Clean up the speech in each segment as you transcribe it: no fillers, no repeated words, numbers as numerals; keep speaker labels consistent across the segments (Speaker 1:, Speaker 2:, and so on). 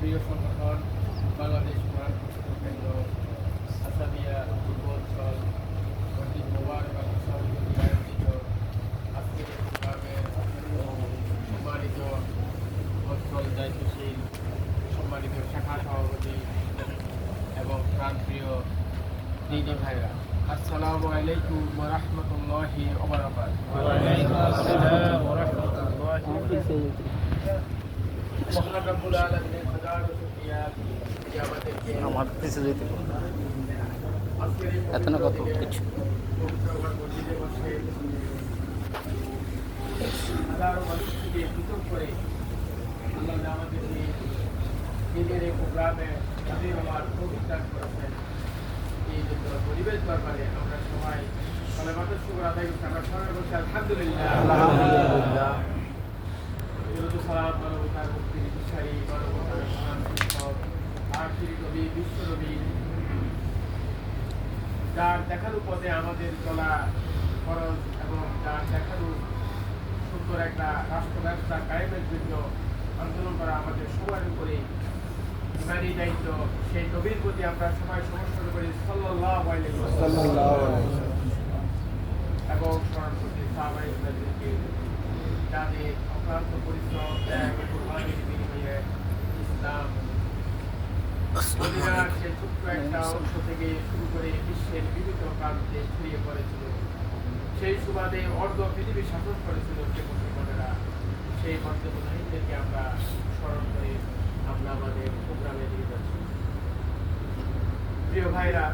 Speaker 1: প্রিয় সংগঠন বাংলাদেশ কোরআন প্রশিক্ষণ কেন্দ্র আসামিয়া পূর্বাঞ্চল পণ্ডিত মোবারক আলী সভাপতি আয়োজিত আজকের এই প্রোগ্রামের সম্মানিত অঞ্চল দায়িত্বশীল সম্মানিত শাখা সভাপতি এবং প্রাণপ্রিয় দিদি ভাইরা, আসসালামু আলাইকুম ওয়া রাহমাতুল্লাহি ওয়া বারাকাতুহু। মহান রব্বুল আলামিনের হাজারো শুকরিয়া যে আমাদেরকে
Speaker 2: আমার পিছে যেতে
Speaker 1: আজকের এই
Speaker 2: এত না কত কিছু
Speaker 1: পবিত্র মসজিদে বসে হাজারো মানুষকে পৃথক করে আল্লাহ আমাদেরকে নিজের এই প্রোগ্রামে হাজির হওয়ার তৌফিক দান করেছেন। এই জন্য পরিবেশ দরবারে আমরা সবাই সালামাতের শুকর আদায় করছি। আমরা সবাই বলছি আলহামদুলিল্লাহ। সালাম মানবতার মুক্তির দিশারি, মানবতার মহান শিক্ষক, আখিরি নবী, বিশ্ব নবী, যার দেখানো পথে আমাদের চলা খরচ এবং যার দেখানো সুন্দর একটা রাষ্ট্র ব্যবস্থা কায়েমের জন্য আন্দোলন করা আমাদের সবার উপরে ইমানি দায়িত্ব। সেই নবীর প্রতি আমরা সবাই সমর্থন করি সাল্লাল্লাহু আলাইহি ওয়াসাল্লাম এবং স্মরণ করছি সাহাবায়ে কেরামকে, যাদের অক্লান্ত পরিশ্রম কোরবানির বিনিময়ে ইসলাম মদিনার সেই ছোট্ট একটা অংশ থেকে শুরু করে বিশ্বের বিভিন্ন প্রান্তে ছড়িয়ে পড়েছিল। সেই সুবাদে অর্ধ পৃথিবী শাসন করেছিল সে মুসলমানেরা। সেই মর্যাদাহীনদেরকে আমরা স্মরণ করে আমরা আমাদের প্রোগ্রামে নিয়ে যাচ্ছি। প্রিয় ভাইরা,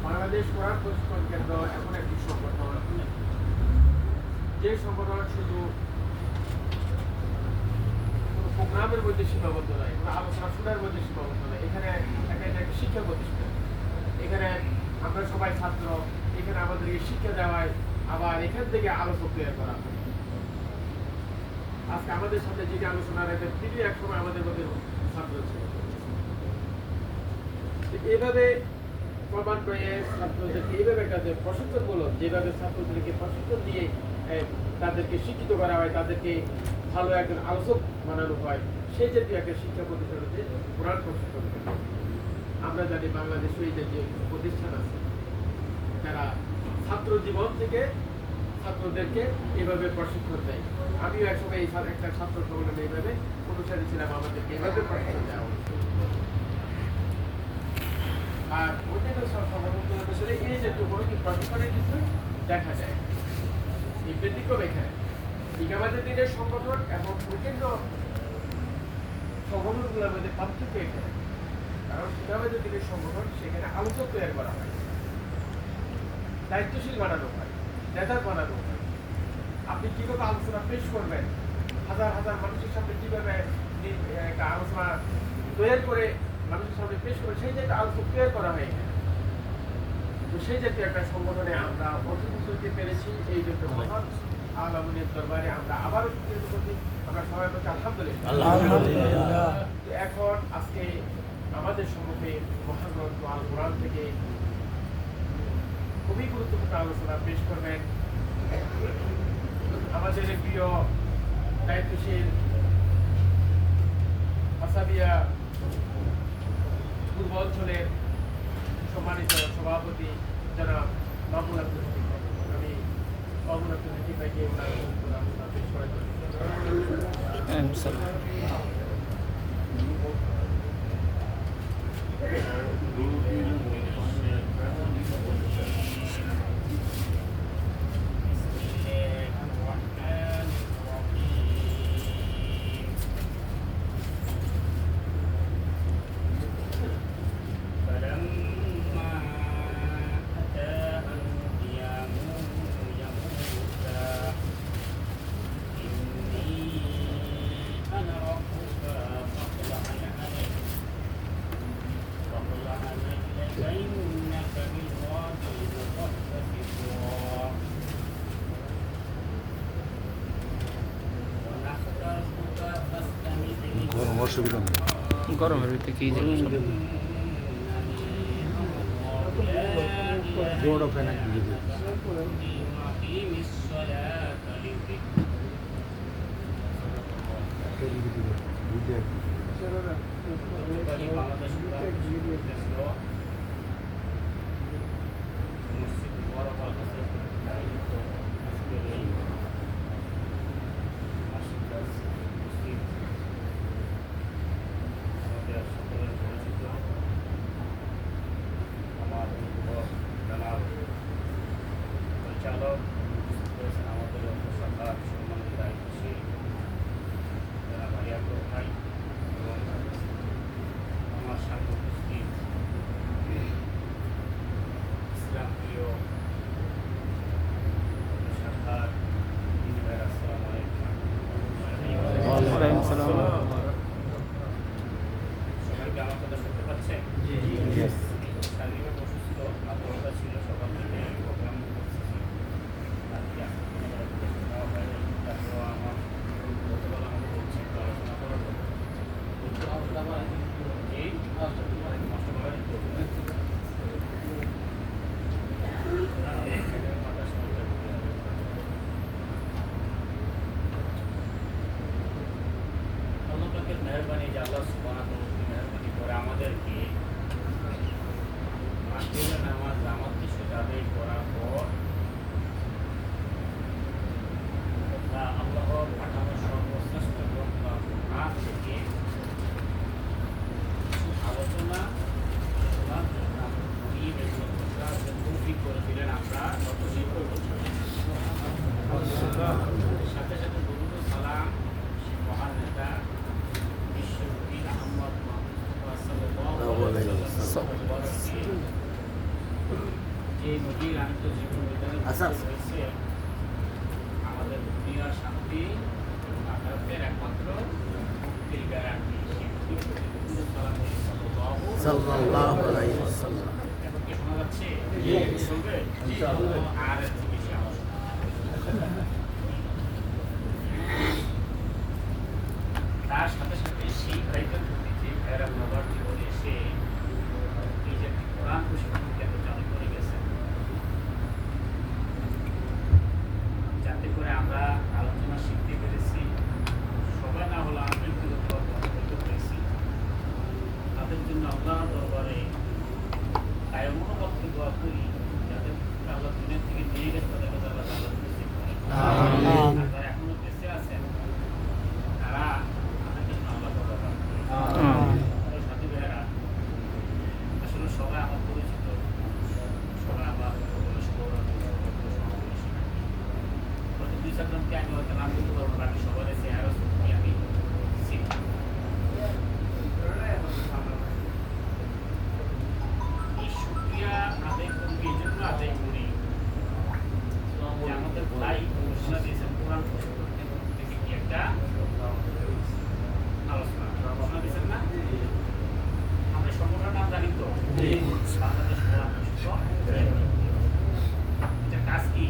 Speaker 1: বাংলাদেশ কোরআন প্রশিক্ষণ কেন্দ্র এমন একটি সংগঠন, যে সংগঠন শুধু প্রোগ্রামের মধ্যে সীমাবদ্ধ নয়, কোনো আলোচনা শোনার মধ্যে সীমাবদ্ধ নয়। এখানে একটা শিক্ষা প্রতিষ্ঠান, এখানে আমরা সবাই ছাত্র, এখানে আমাদেরকে শিক্ষা দেওয়ায় আবার এখান থেকে আলোচক তৈরি করা হয়। আজকে আমাদের সাথে যিনি আলোচনা রাখবেন তিনি একসময় আমাদের মধ্যে ছাত্র ছিলেন। এইভাবে প্রমাণ করে ছাত্রদেরকে এইভাবে কাজে প্রশিক্ষণমূলক, যেভাবে ছাত্রদেরকে প্রশিক্ষণ দিয়ে তাদেরকে শিক্ষিত করা হয়, তাদেরকে ভালো একজন আলোচক বানানো হয়, সেই জাতীয় একটা শিক্ষা প্রতিষ্ঠান হচ্ছে কোরআন প্রশিক্ষণ কেন্দ্র। আমরা জানি বাংলাদেশে এই জাতীয় প্রতিষ্ঠান আছে যারা ছাত্র জীবন থেকে ছাত্রদেরকে এইভাবে প্রশিক্ষণ দেয়। আমিও একসময় এই একটা ছাত্র সংগঠনে এইভাবে অনুসারী ছিলাম, আমাদেরকে এইভাবে প্রশিক্ষণ দেওয়া হতো। আর অন্যান্য সংগঠনগুলোর আসলে এই জাতীয় কোনো কি প্রশিক্ষণের কিছু দেখা যায়। এই ব্যতিক্রম এখানে ইকামাতের দিনের সংগঠন এবং বিভিন্ন সংগঠনগুলোর মধ্যে পার্থক্য এখানে। কারণ ইকামাতের দিনের সংগঠন সেখানে আলোচক তৈরি করা হয়, দায়িত্বশীল বানানো হয়, নেতা বানানো হয়। আপনি কিভাবে আলোচনা পেশ করবেন, হাজার হাজার মানুষের সামনে কিভাবে একটা আলোচনা তৈরি করে মানুষের সামনে পেশ করে, সেই যে একটা আলোচনা তৈরি করা হয় এখানে। তো সেই জাতীয় একটা সংগঠনে আমরা অংশগ্রহণ করতে পেরেছি। এই জন্য মহান আল্লাহর দরবারে আমরা আবারও কৃতজ্ঞ করছি। আমরা সবাই বলছি আলহামদুলিল্লাহ। এখন আজকে আমাদের সম্মুখে মহান গ্রন্থ আল কোরআন থেকে খুবই গুরুত্বপূর্ণ আলোচনা পেশ করবেন আমাদের প্রিয় দায়িত্বশীল আসামিয়া পূর্বাঞ্চলের সম্মানিত সভাপতি জনাব মামুন আব্দুল লতিফ ভাই। আমি মামুন আব্দুল লতিফ ভাইকে ওনার আলোচনা পেশ করার জন্য
Speaker 3: গরম অসুবিধা নেই,
Speaker 2: গরমের ভিতরে কি জিনিস
Speaker 3: জোড়া ফ্যান একদিকে পরিচালক আমাদের সরকার সম্মানিত দায়িত্বশীল যারা ভাইয়াপুর ভাই এবং আমার সাথে উপস্থিত ইসলাম প্রিয় সরকার আসসালামু আলাইকুম। সবাইকে আমার কথা শুনতে পাচ্ছেন? শারীরিক অসুস্থ আবহাওয়া ছিল সকাল থেকে প্রোগ্রাম করতেছি আজকে নেওয়া হয়নি। তারপর আমার গতকাল আমাকে বলছে একটু আলোচনা করার জন্য অন্যকে মেহরবানি যে আল্লাহ সুবহানাহু ওয়া তাআলা মেহরবানি করে আমাদেরকে মাগরিবের নামাজ জামাতে সাথে আদায় করার পর আল্লাহর পাঠানো সর্বশ্রেষ্ঠ গ্রন্থ কোরআন থেকে আলোচনা শোনার জন্য তৌফিক করে দিলেন। আমরা ততই করব। সাথে সাথে দরুদ ও সালাম সেই মহান নেতা বিশ্বনবী আহমদ মুস্তাফা সাল্লাল্লাহু আলাইহি ওয়াসাল্লাম যে নবীর আত্মজীবন বিধানে হয়েছে আমাদের দুনিয়ার শান্তি এবং আখিরাতের একমাত্র মুক্তির গ্যারান্টি।
Speaker 4: সাল্লাল্লাহু আলাইহি ওয়াসাল্লাম।
Speaker 3: এখন কি শোনা যাচ্ছে? শুনবে? আর এর থেকে বেশি আওয়াজ তার সাথে সাথে সেই ভাইদের প্রতি যে ভাইয়েরা বাবার জীবনে এসে এই যে কোরআন প্রশিক্ষণ কেন্দ্র চালু করে গেছে, যাতে করে আমরা আলোচনা শিখতে পেরেছি, সবাই না হলে আমি ব্যক্তিগতভাবে বলতে পেরেছি। তাদের জন্য আল্লাহর দরবারে তাই মনোবদ্ধ দোয়া করি যাদের আল্লাহ দুনিয়া থেকে নিয়ে গেছে তাদের কাছে আল্লাহ তাআলা নসিব করেন। আর যারা এখনো বেঁচে আছেন তারা তাদের জন্য আল্লাহ দোয়া করেন। সাথী ভাইয়েরা, আসলে সবাই আমার পরিচিত, সবাই আমার হয়তো দুই চারজনকে আমি হয়তো নাম বলতে পারবো না, আমি সবার চেহারা সত্যি আমি চিনি। এই শুকরিয়া আদায় করবি এই জন্য আদায় করি যে আমাদের ভাই ঘোষণা দিয়েছেন কোরআন প্রশিক্ষণ কেন্দ্র থেকে কি একটা আলোচনা ঘোষণা দিয়েছেন না? আমরা সংগঠনের নাম জানি তো, বাংলাদেশ কোরআন প্রশিক্ষণ কেন্দ্র। এটা কাজ কি?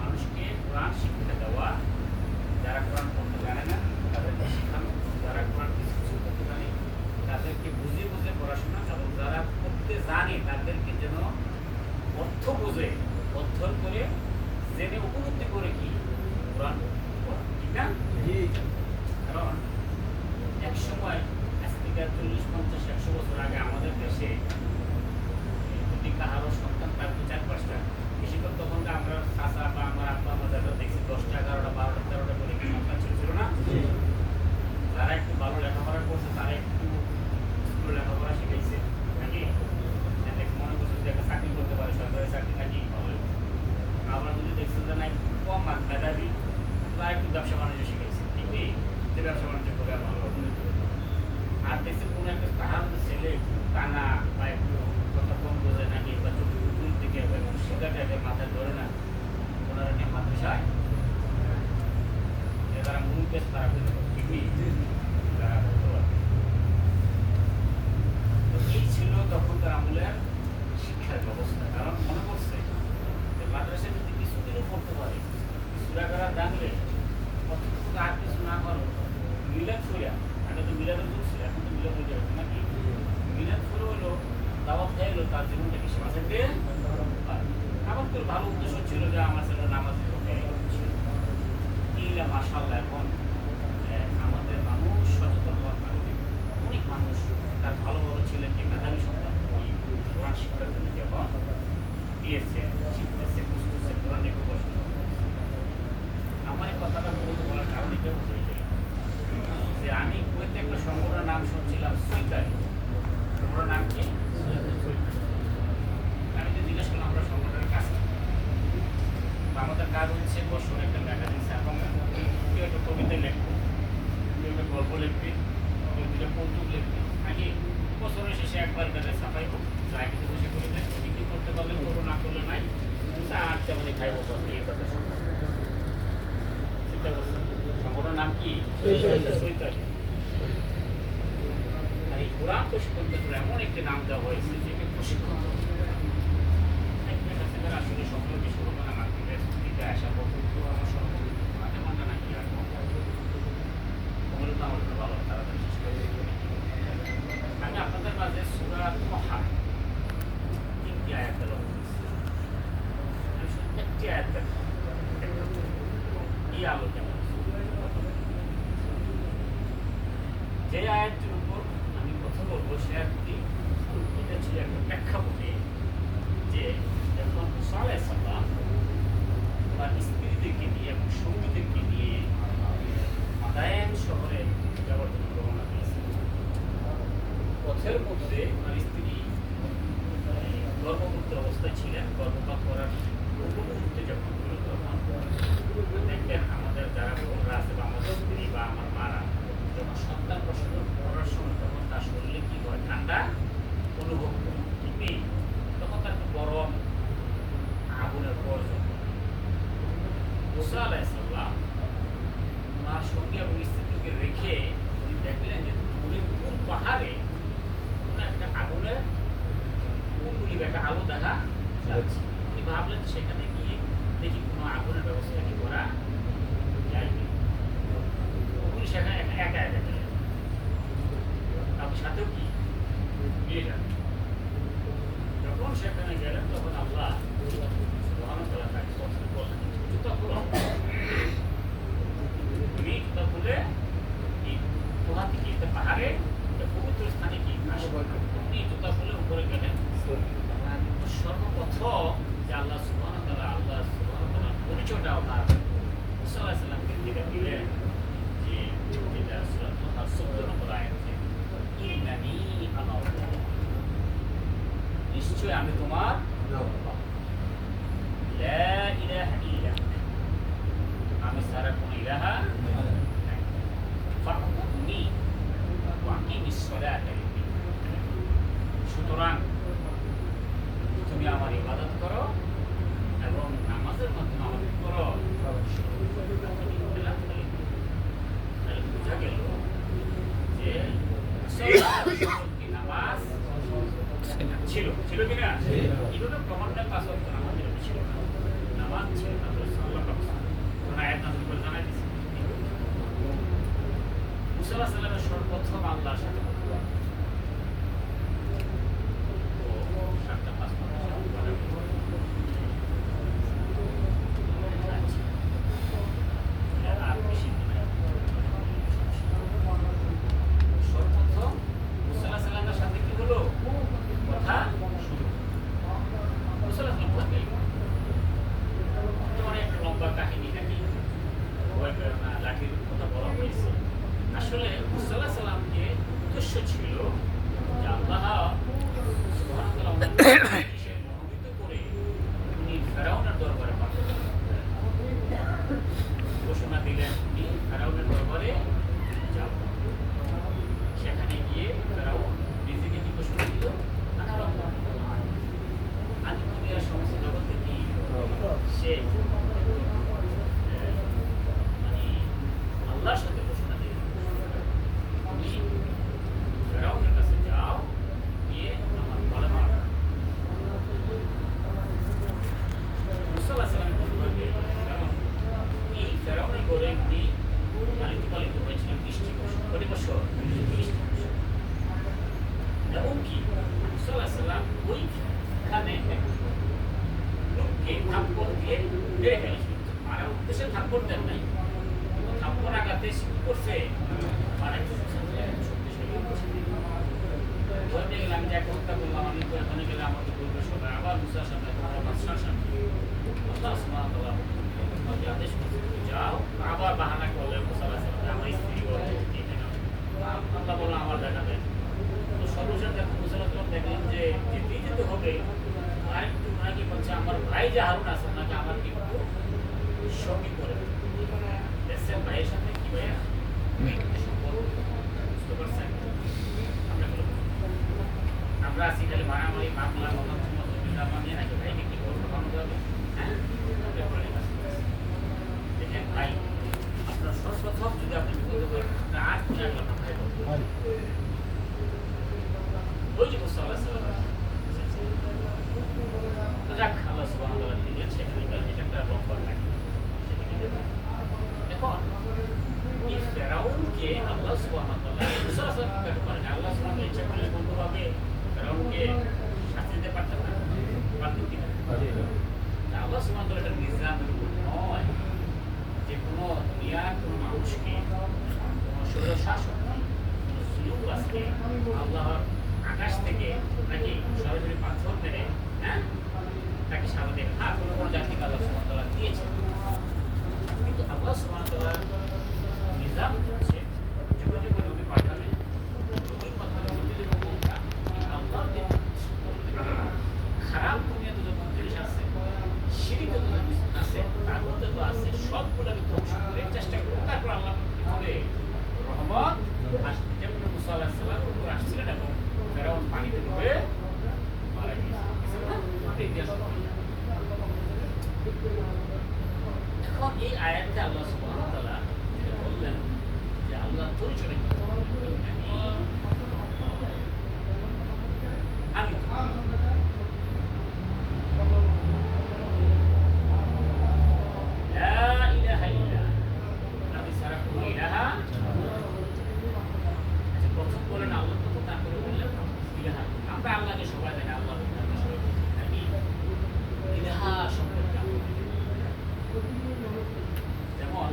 Speaker 3: মানুষকে কোরআন শিক্ষা দেওয়া, যারা কোরআন পড়তে জানে না তাদেরকে শেখানো, যারা কোরআন কিছু করতে জানে তাদেরকে বুঝে বুঝে পড়াশোনা, এবং যারা পড়তে জানে তাদেরকে যেন অর্থ বুঝে অধ্যয়ন করে জেনে উপলব্ধি করে কি কোরআন পড়া, ঠিক না? কারণ এক সময় আজ থেকে 40-50-100 বছর আগে আমাদের দেশে যদি কারো সন্তান থাকতো 4-5টা, বেশিরভাগ তখন আমরা চাচা বা আমার আব্বা আমরা যারা দেখছি 10টা 11টা 12টা 13টা করে কি সন্তান ছিল না? যারা একটু ভালো লেখাপড়া করছে তারা একটু স্কুলে লেখাপড়া শিখেছে নাকি, যাতে মনে করছে যে একটা চাকরি করতে পারে, সরকারি চাকরি নাকি ভালো। আবার যদি দেখছেন যে না একটু কম মেধাবী, তারা একটু ব্যবসা বাণিজ্য শিখেছে, ঠিক নেই যে ব্যবসা বাণিজ্য করে ভালো। আর দেখছে কোনো একটা তাহার ছেলে একটু টানা বা একটু কথা কম বোঝে নাকি, বা চোখ দিকে এবং শিক্ষাটাকে মাথায় ধরে না, ওনারা নিয়ে মাদ্রাসায় যারা মূল পেশ তারা ঠিক নেই তারা বলতে পারবে। তো এই ছিল তখনকার আমলের শিক্ষার ব্যবস্থা। কারণ মনে করছে যে মাদ্রাসায় যদি কিছুদিনও পড়তে পারে, সুরাগারা জানলে কতটুকু আর কিছু না করো, মিলাদ করিয়া, আগে তো মিলাদের যুগ ছিল, এখন তো মিলাদ হয়ে যাবে নাকি, মিলাদ করে হলো দাওয়াত খেয়ে এলো, তার জীবনটা কি সমাজে আমার তো ভালো উদ্দেশ্য ছিল যে আমার ছেলে নামাজ মাশাআল্লাহ এখন আমাদের মানুষ সচেতন হওয়ার কারণে অনেক মানুষ তার ভালো ভালো ছেলেকে মেধাবী সন্তান ওই কোরআন শিক্ষার জন্য যখন দিয়েছে শিখতেছে বুঝতেছে কোরআনে পড়াশোনা আমার এই কথাটা বলার কারণ এটা হয়ে যায় যে আমি কুয়েতে একটা সংগঠনের নাম শুনছিলাম সুইকারি সংগঠনের নাম কি আমি তো জিজ্ঞেস করলাম আমরা সংগঠনের কাজ আমাদের কাজ হচ্ছে বছর একটা ম্যাগাজিন এবং কেউ একটা কবিতা লিখবে কেউ একটা গল্প লিখবে কেউ দুটো কৌতুক লিখবে আগে বছরের শেষে একবার তাদের সাফাই হোক যা কিছু বসে করে দেয় বিক্রি করতে পারলে করবো না করলে নাই আর তেমনই খাইবো এই কথা চিন্তা করছেন সংগঠনের নাম কি সৈতালি আর এই কোরআন প্রশিক্ষণ কেন্দ্র এমন একটি নাম দেওয়া হয়েছে যেটি প্রশিক্ষণ আসলে সকল কিছু হবে না মার্কেটের দিকে আসা পর্যন্ত আমার সকল মাঝে মাঝে নাকি আর মূলত আমার ভালো তাড়াতাড়ি শেষ করে আমি আপনাদের মাঝে সূরা তোহা 3টি আয়াত তেলাওয়াত করেছি আমি শুধু একটি আয়াত এই আলোচনা যে আয়াতটির উপর আমি কথা বলবো সে আয়াতটি এটা ছিল একটা প্রেক্ষাপটে যে যখন মুসা আলাইহিস সালাম তার স্ত্রীদেরকে নিয়ে এবং সঙ্গীদেরকে নিয়ে মাদায়েন শহরে যাওয়ার জন্য রওনা দিয়েছে পথের মধ্যে তার স্ত্রী গর্ভবতী অবস্থায় ছিলেন গর্ভপাত করার মুহূর্তে যখন দেখবেন আমাদের যারা বোনরা আছে বা আমাদের স্ত্রী বা আমার মারা যখন সন্তান প্রসব করার সময় তখন তার শরীরে কি হয় ঠান্ডা অনুভব করে ঠিক নেই তখন তার গরম আগুনের প্রয়োজন মুসা আলাইহিস সালাম ওনার সঙ্গে এবং স্ত্রীকে রেখে উনি দেখলেন যে দূরে কোন পাহাড়ে একটা আগুনের কোনগুলি একটা আলো দেখা যাচ্ছে উনি ভাবলেন সেখানে গিয়ে দেখি কোনো আগুনের ব্যবস্থা কি করা যায় উনি সেখানে একা একা গেলেন তার সাথেও কি নিয়ে যান যখন সেখানে গেলেন তখন আল্লাহ তাকে পছন্দ করলেন জুতা খুলো তুমি জুতা খুলে এই কোথা থেকে একটা পাহাড়ে পবিত্র স্থানে কি আপনি জুতা খুলে উপরে গেলেন সর্বপ্রথম যে আল্লাহ সুবহানাহু ওয়া তাআলা পরিচয়টা ওনার মুসা আলাইহিস সালামকে দিলেন যে যেটা সূরা তোহা ১৪ নম্বর আয়াতে ইন্নানি আনা আল্লাহ নিশ্চয় আমি তোমার লা ইলাহা ইল্লা আমি ছাড়া কোনো ইলাহা নাই ফাকুনি ওয়া আকিমিস সালাতা সুতরাং তুমি আমার ইবাদত করো এবং নামাজের মাধ্যমে আমাদের করো বোঝা গেল যে নামাজ ছিল ছিল কিনা এইভাবে প্রমাণটা 5 ওয়াক্ত নামাজের ছিল না নামাজ ছিল না তো সাল্লাল্লাহু আয়াত নাযিল করে জানাই দিয়েছে মুসা আলাইহিস সালামের সর্বপ্রথম আল্লাহর সাথে আসলে মুসা আলাইহিস সালামকে উদ্দেশ্য ছিল যে আল্লাহ সুবহানাহু ওয়া তাআলা মোহিত করে উনি ফেরাউনের দরবারে পাঠালেন ঘোষণা দিলেন উনি ফেরাউনের দরবারে যাব সেখানে গিয়ে ফেরাউন নিজেকে কি ঘোষণা দিল আমি দুনিয়ার সমস্ত জগতে কি সে মানে আল্লাহর সাথে ঘোষণা দিল ফেরাউনের কাছে যাও গিয়ে আমার গলা মার মুসা আলাইহিস সালাম কারণ এই ফেরাউনের ঘরে উনি পালিত হয়েছিলেন 20টি বছর আদেশ কি করছে মানে ধরতে গেলে আমি যে হত্যা করলাম আমি তো এখানে গেলে আমাকে বলবে সবাই আবার মুসার সামনে তোমার বাদশার সামনে আল্লাহ সুবহানাহু ওয়া তাআলা আদেশ করছে যাও আবার বাহানা করলে মুসা আলাইহিস সালাম আমার স্ত্রী গর্ভবতী আল্লাহ বলল আমার দেখা দেয় তো সর্বশেষ যখন মুসা আলাইহিস সালাম দেখলেন যে যেতেই যেতে হবে আরেকটু ওনাকে বলছে আমার ভাই যে হারুন আছে ওনাকে আমার কিন্তু সঙ্গী করে দেখছেন ভাইয়ের সাথে কি ভাইয়া সম্পর্ক বুঝতে পারছেন আমরা আছি খালি মারামারি মামলা মতামত নিয়ে নাকি ভাইকে কি করবো বানানো যাবে হ্যাঁ দেখেন ভাই আপনার সর্বপ্রথম যদি আপনি বিপদে করেন আপনার আর কি আর আপনার ভাই ওই যে মুসা আলাইহিস সালাম যাক আল্লাহ সুবহানাহু ওয়া তাআলা দিলেন সেখানে এটা একটা রম্বর লাগে এখন এই ফেরাউনকে আল্লাহ সুবহানাহু ওয়া তাআলা মুসা আলাইহিস সালাম কাটু করেন আল্লাহ সুবহানাহু ওয়া তাআলা ইচ্ছা করলে বন্ধুভাবে ফেরাউনকে শাস্তি দিতে পারতেন না পারতেন কিনা আল্লাহ সুবহানাহু ওয়া তাআলা এটা নিজামের উপর নয় যে কোনো দুনিয়ার কোনো মানুষকে কোনো শরীর শাসক কোনো জুলুম আজকে আল্লাহর আকাশ থেকে নাকি সরাসরি পাথর মেরে হ্যাঁ তাকে সামনে দেবে হ্যাঁ কোনো কোনো জাতিকে আল্লাহ সুবহানাহু ওয়া তাআলা দিয়েছেন কিন্তু আল্লাহ সুবহানাহু ওয়া তাআলা নিজাম হচ্ছে যুগে যুগে নবী পাঠাবেন নবীর মাধ্যমে নবীদের মনটা আল্লাহর দিন খারাপ দুনিয়াতে যত জিনিস আছে শিরিক যত জিনিস আছে তার মধ্যে তো আছে সবগুলোকে ধ্বংস করে চেষ্টা করুন তারপর আল্লাহ হবে রহমত আসছে যেমন মুসা আলাইহিস সালাম উপর আসছিলেন এবং ফেরাউন পানিতে ডুবে মারা গিয়েছে এখন এই আয়াতে আল্লাহ সুবহানাহু ওয়া তাআলা বললেন যে আল্লাহ পরিচয় আমি লা ইলাহা ইল্লা আমি ছাড়া কোনো ইলাহা প্রথম বলেন আল্লাহ প্রথম তারপরে বললেন ইলাহা আমরা আল্লাহকে সবাই জানি আল্লাহ ইলাহা সম্পর্কে যেমন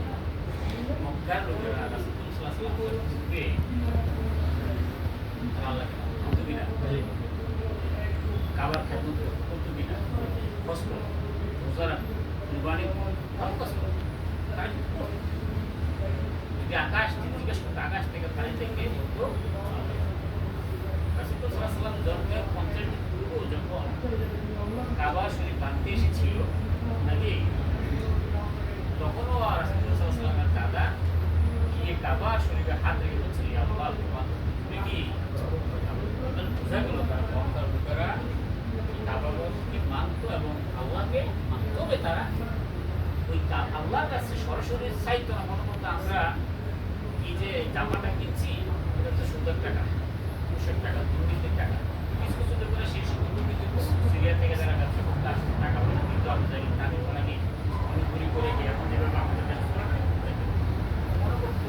Speaker 3: মক্কার লোকেরা রাসূলুল্লাহ সাল্লাল্লাহু আলাইহি ওয়াসাল্লামকে আল্লাহকে করতে না কাবার খেদমত করতে না কষ্ট রোজা কুরবানি কষ্ট তাই যদি আকাশ থেকে জিজ্ঞেস করতে আকাশ থেকে পানি থেকে তো রাসূলুল্লাহ সাল্লাল্লাহু আলাইহি ওয়াসাল্লাম জন্মের 50 দিন পূর্ব যখন কাবা শরীফ বানতে এসেছিল নাকি তখনও রাসূলুল্লাহ সাল্লাল্লাহু আলাইহি ওয়াসাল্লামের দাদা গিয়ে কাবা শরীফে হাত রেখে বলছিল আল্লাহ তুমি কি বোঝা গেল তারা মক্কার লোকেরা কাবাকে মানতো এবং আল্লাহকে মানত তবে তারা ওই আল্লাহর কাছে সরাসরি চাইতো না মনে করতো আমরা এই যে জামাটা কিনছি এটা তো সুন্দর টাকা 200 টাকা 2 টাকা কিছু কিছু করে সেই সময় সিরিয়া থেকে যারা ব্যবসা করতে আসছে টাকা পয়সা দিতে হবে যাই তাদের নাকি অনুপুরি করে গিয়ে এখন যেভাবে আমাদের কাছে মনে করতো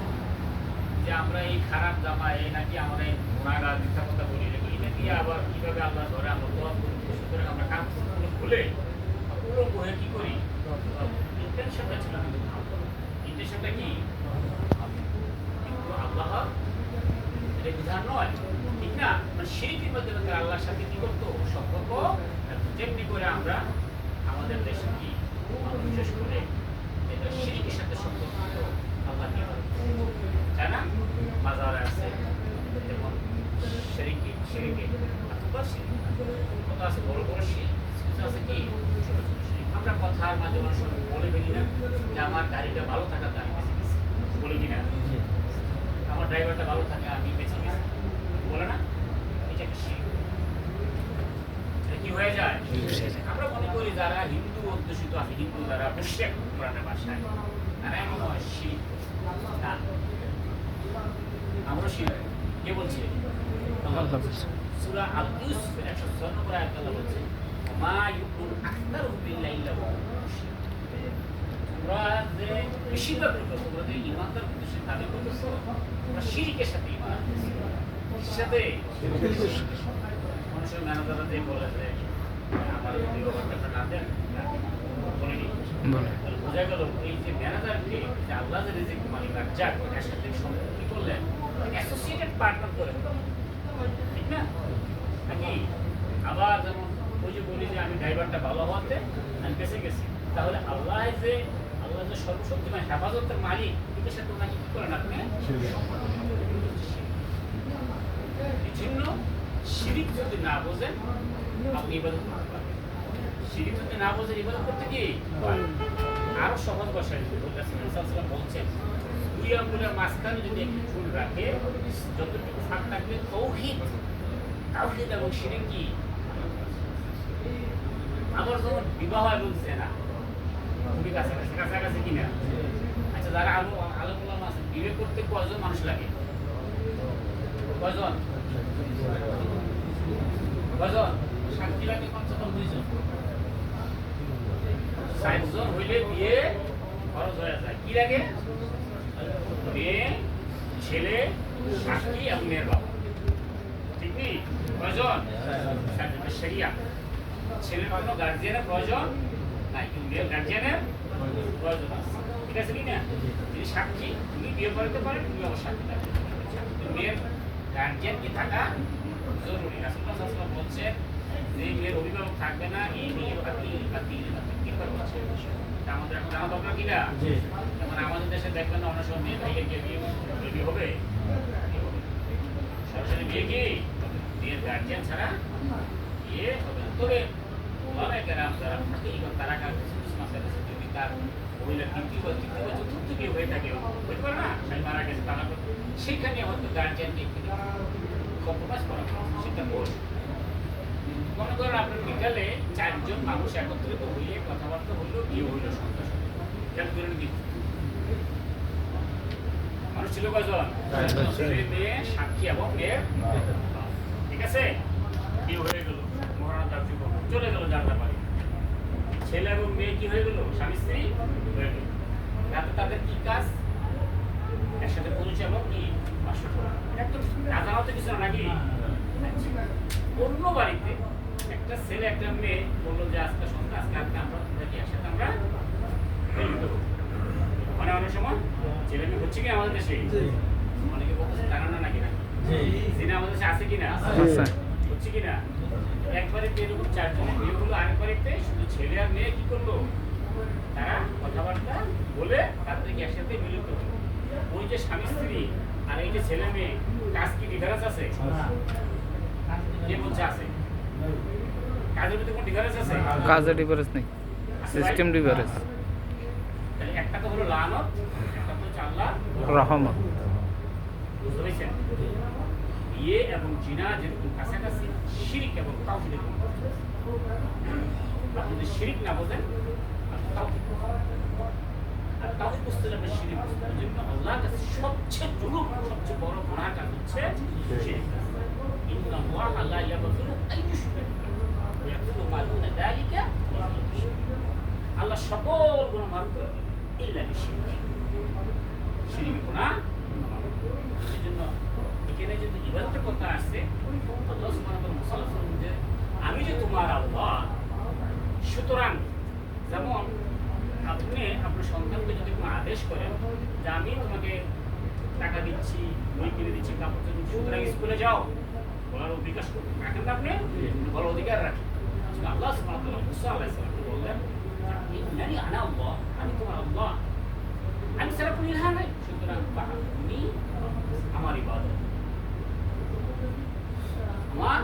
Speaker 3: যে আমরা এই খারাপ জামা এই নাকি আমরা এই গুণাগার মিথ্যা কথা বলি এটা দিয়ে আবার কিভাবে আল্লাহ ধরে আমরা দোয়া করি সুতরাং আমরা কাজ খুলে পুরো বয়ে কি করি ইন্টেনশনটা ছিল কিন্তু ইন্টেনশনটা কি কিন্তু আল্লাহ এটা বিধান নয় ঠিক না মানে শিরকের মাধ্যমে তারা আল্লাহর সাথে কি করতো সম্পর্ক যেমনি করে আমরা আমাদের দেশে কি বিশেষ করে এটা শিরকের সাথে সম্পর্ক আল্লাহ কি তাই না বাজারে আছে যেমন শিরকে অথবা শিরক কত আছে বড় বড় শিরক আছে কি ছোট ছোট শিরক আমরা কথার মাঝে অনেক সময় বলে ফেলি না যে আমার গাড়িটা ভালো থাকা তার বলি কিনা আমার ড্রাইভারটা ভালো থাকে আমি বেঁচে গেছি বলে না এটা একটা শিরক কি হয়ে যায় আমরা মনে করি যারা হিন্দু অধ্যুষিত আছে হিন্দু যারা মুশরিক কোরআনের ভাষায় তারা এমন হয় শিরক না আমরা শিরক কে বলছে সূরা আল-ইউসুফ 106 নম্বর আয়াতে আল্লাহ বলছে মা ইউকুন আকতারুহুম বিল্লাহি ইল্লা তোমরা যে বেশিরভাগ লোক তোমরা যে ঈমানদার উদ্দেশ্যে দাবি করতেছো তোমরা শিরকের সাথে ঈমান আনতেছো সাথে মানুষের ম্যানেজাররা যে বলে যে আমার যদি ওভারটা না দেন বলিনি
Speaker 2: বলে
Speaker 3: তাহলে বোঝা গেল এই যে ম্যানেজারকে যে আল্লাহ যে রিজিক মালিক রাজ্জাক এর সাথে সম্পর্ক কি করলেন অ্যাসোসিয়েটেড পার্টনার করে ঠিক না নাকি আবার যেমন ওই যে বলি যে আমি ড্রাইভারটা ভালো হওয়াতে আমি বেঁচে গেছি তাহলে আল্লাহ যে সর্বশক্তিমান হেফাজতের মালিক এদের সাথে ওনাকে কি করেন আপনি এই জন্য শিরিক যদি না বোঝেন আপনি ইবাদত করতে পারবেন শিরিক যদি না বোঝেন ইবাদত করতে কি আরো সহজ ভাষায় বলছেন দুই আঙ্গুলের মাঝখানে যদি একটি চুল রাখে যতটুকু ফাঁক থাকবে তৌহিদ তাওহীদ এবং শিরিক কি আবার যেমন বিবাহ এবং জেনা খুবই কাছাকাছি কিনা আচ্ছা যারা আলম ওলামা আছেন বিয়ে করতে কয়জন মানুষ লাগে কয়জন সাক্ষী লাগে কমসে কম 2 জন 60 জন হইলে বিয়ে খরচ হয়ে যায় কি লাগে মেয়ে ছেলে সাক্ষী এবং মেয়ের বাবা ঠিক নেই কয়জন শরিয়া ছেলের কোনো গার্জিয়ানের প্রয়োজন নাই কিন্তু মেয়ের গার্জিয়ানের প্রয়োজন আছে ঠিক আছে কি না যদি সাক্ষী তুমি বিয়ে করতে পারেন তুমি অবশ্য সাক্ষী থাকবে মেয়ের গার্জিয়ান কি থাকা জরুরি রাসূলুল্লাহ সাল্লাল্লাহু আলাইহি ওয়াসাল্লাম বলছেন যে মেয়ের অভিভাবক থাকবে না এই মেয়ে বাতি কিভাবে বলছে আমাদের এখন জানা দরকার কিনা যেমন আমাদের দেশে দেখবেন না অনেক সময় মেয়ে ভাইয়ের বিয়ে হবে সরাসরি বিয়ে কি বিয়ের গার্জিয়ান ছাড়া বিয়ে হবে না তবে ওলামায়ে-কেরাম যারা হাকিকত তারা কিছু মাসালা আছে যদি তার মহিলা তৃতীয় বা চতুর্থ বিয়ে হয়ে থাকে হতে পারে না স্বামী মারা গেছে তারা সেখানে হয়তো গার্জিয়ানকে একটু কম্প্রোমাইজ করা সেটা বল মনে করেন আপনার বিকালে 4 জন মানুষ একত্রিত হইলে কথাবার্তা হইলো বিয়ে হইলো সন্তান খেয়াল করেন কি মানুষ ছিল কয়জন ছেলে মেয়ে সাক্ষী এবং মেয়ের ঠিক আছে বিয়ে হয়ে গেল মহারানা দাবি চলে গেল যার বাড়ি ছেলে এবং মেয়ে কি হয়ে গেল স্বামী স্ত্রী হয়ে গেল রাতে তাদের কি কাজ একসাথে পরিচয় এবং কি বাসর একদম রাজাও তো কিছু না নাকি অন্য বাড়িতে একটা ছেলে একটা মেয়ে বললো যে আজকে সন্ধ্যা আজকে আমরা দেখি একসাথে আমরা মিলিত হবো মানে অনেক সময় ছেলে মেয়ে হচ্ছে কি আমাদের দেশে অনেকে বলতেছে জানা না নাকি না জিনা আমাদের দেশে আছে কিনা হচ্ছে কিনা একবারে এরকম 4 জনের বিয়ে হলো আরেকবারেতে শুধু ছেলে আর মেয়ে কি করলো তারা কথাবার্তা বলে তাদেরকে একসাথে মিলিত হলো ওই যে স্বামী স্ত্রী আর এই যে ছেলে মেয়ে কাজ কি ডিফারেন্স আছে কে বলছে আছে কাজের মধ্যে কোনো ডিফারেন্স আছে
Speaker 2: কাজের ডিফারেন্স নেই সিস্টেম ডিফারেন্স
Speaker 3: তাহলে একটা তো হলো লানত একটা তো হচ্ছে আল্লাহ
Speaker 2: রহমত
Speaker 3: বুঝতে পেরেছেন বিয়ে এবং জিনা যেরকম কাছাকাছি শিরিক এবং তাওহীদের আপনি যদি শিরিক না বোঝেন আর তাওহীদ বুঝতে হবে শিরিক বুঝতে হবে জন্য আল্লাহর কাছে সবচেয়ে জুলুম সবচেয়ে বড় গুনাহ কাজ হচ্ছে শিরিক ইন্না আল্লাহ লা ইয়াগফিরু আন ইউশরাকা ওয়া ইয়াগফিরু মা দুনা যালিকা আল্লাহ সকল গুনাহ মাফ করে দেন ইল্লা শিরিক শিরিক গুনাহ এজন্য এখানে যদি ইবাদতের কথা আসছে আল্লাহ সুবহানাহু ওয়া তাআলা বলেন যে আমি যে তোমার আল্লাহ সুতরাং যেমন আপনি আপনার সন্তানকে যদি কোনো আদেশ করেন যে আমি তোমাকে টাকা দিচ্ছি বই কিনে দিচ্ছি কাপড় দিচ্ছি সুতরাং স্কুলে যাও বলার অধিকার রাখেন না আপনি বলার অধিকার রাখেন আল্লাহ সুবহানাহু ওয়া তাআলা মুসা আলাইহিস সালামকে বললেন ইন্নানি আনা আল্লাহ আমি তোমার আল্লাহ আমি ছাড়া কোনো ইলাহ নাই সুতরাং তুমি আমার ইবাদত আমার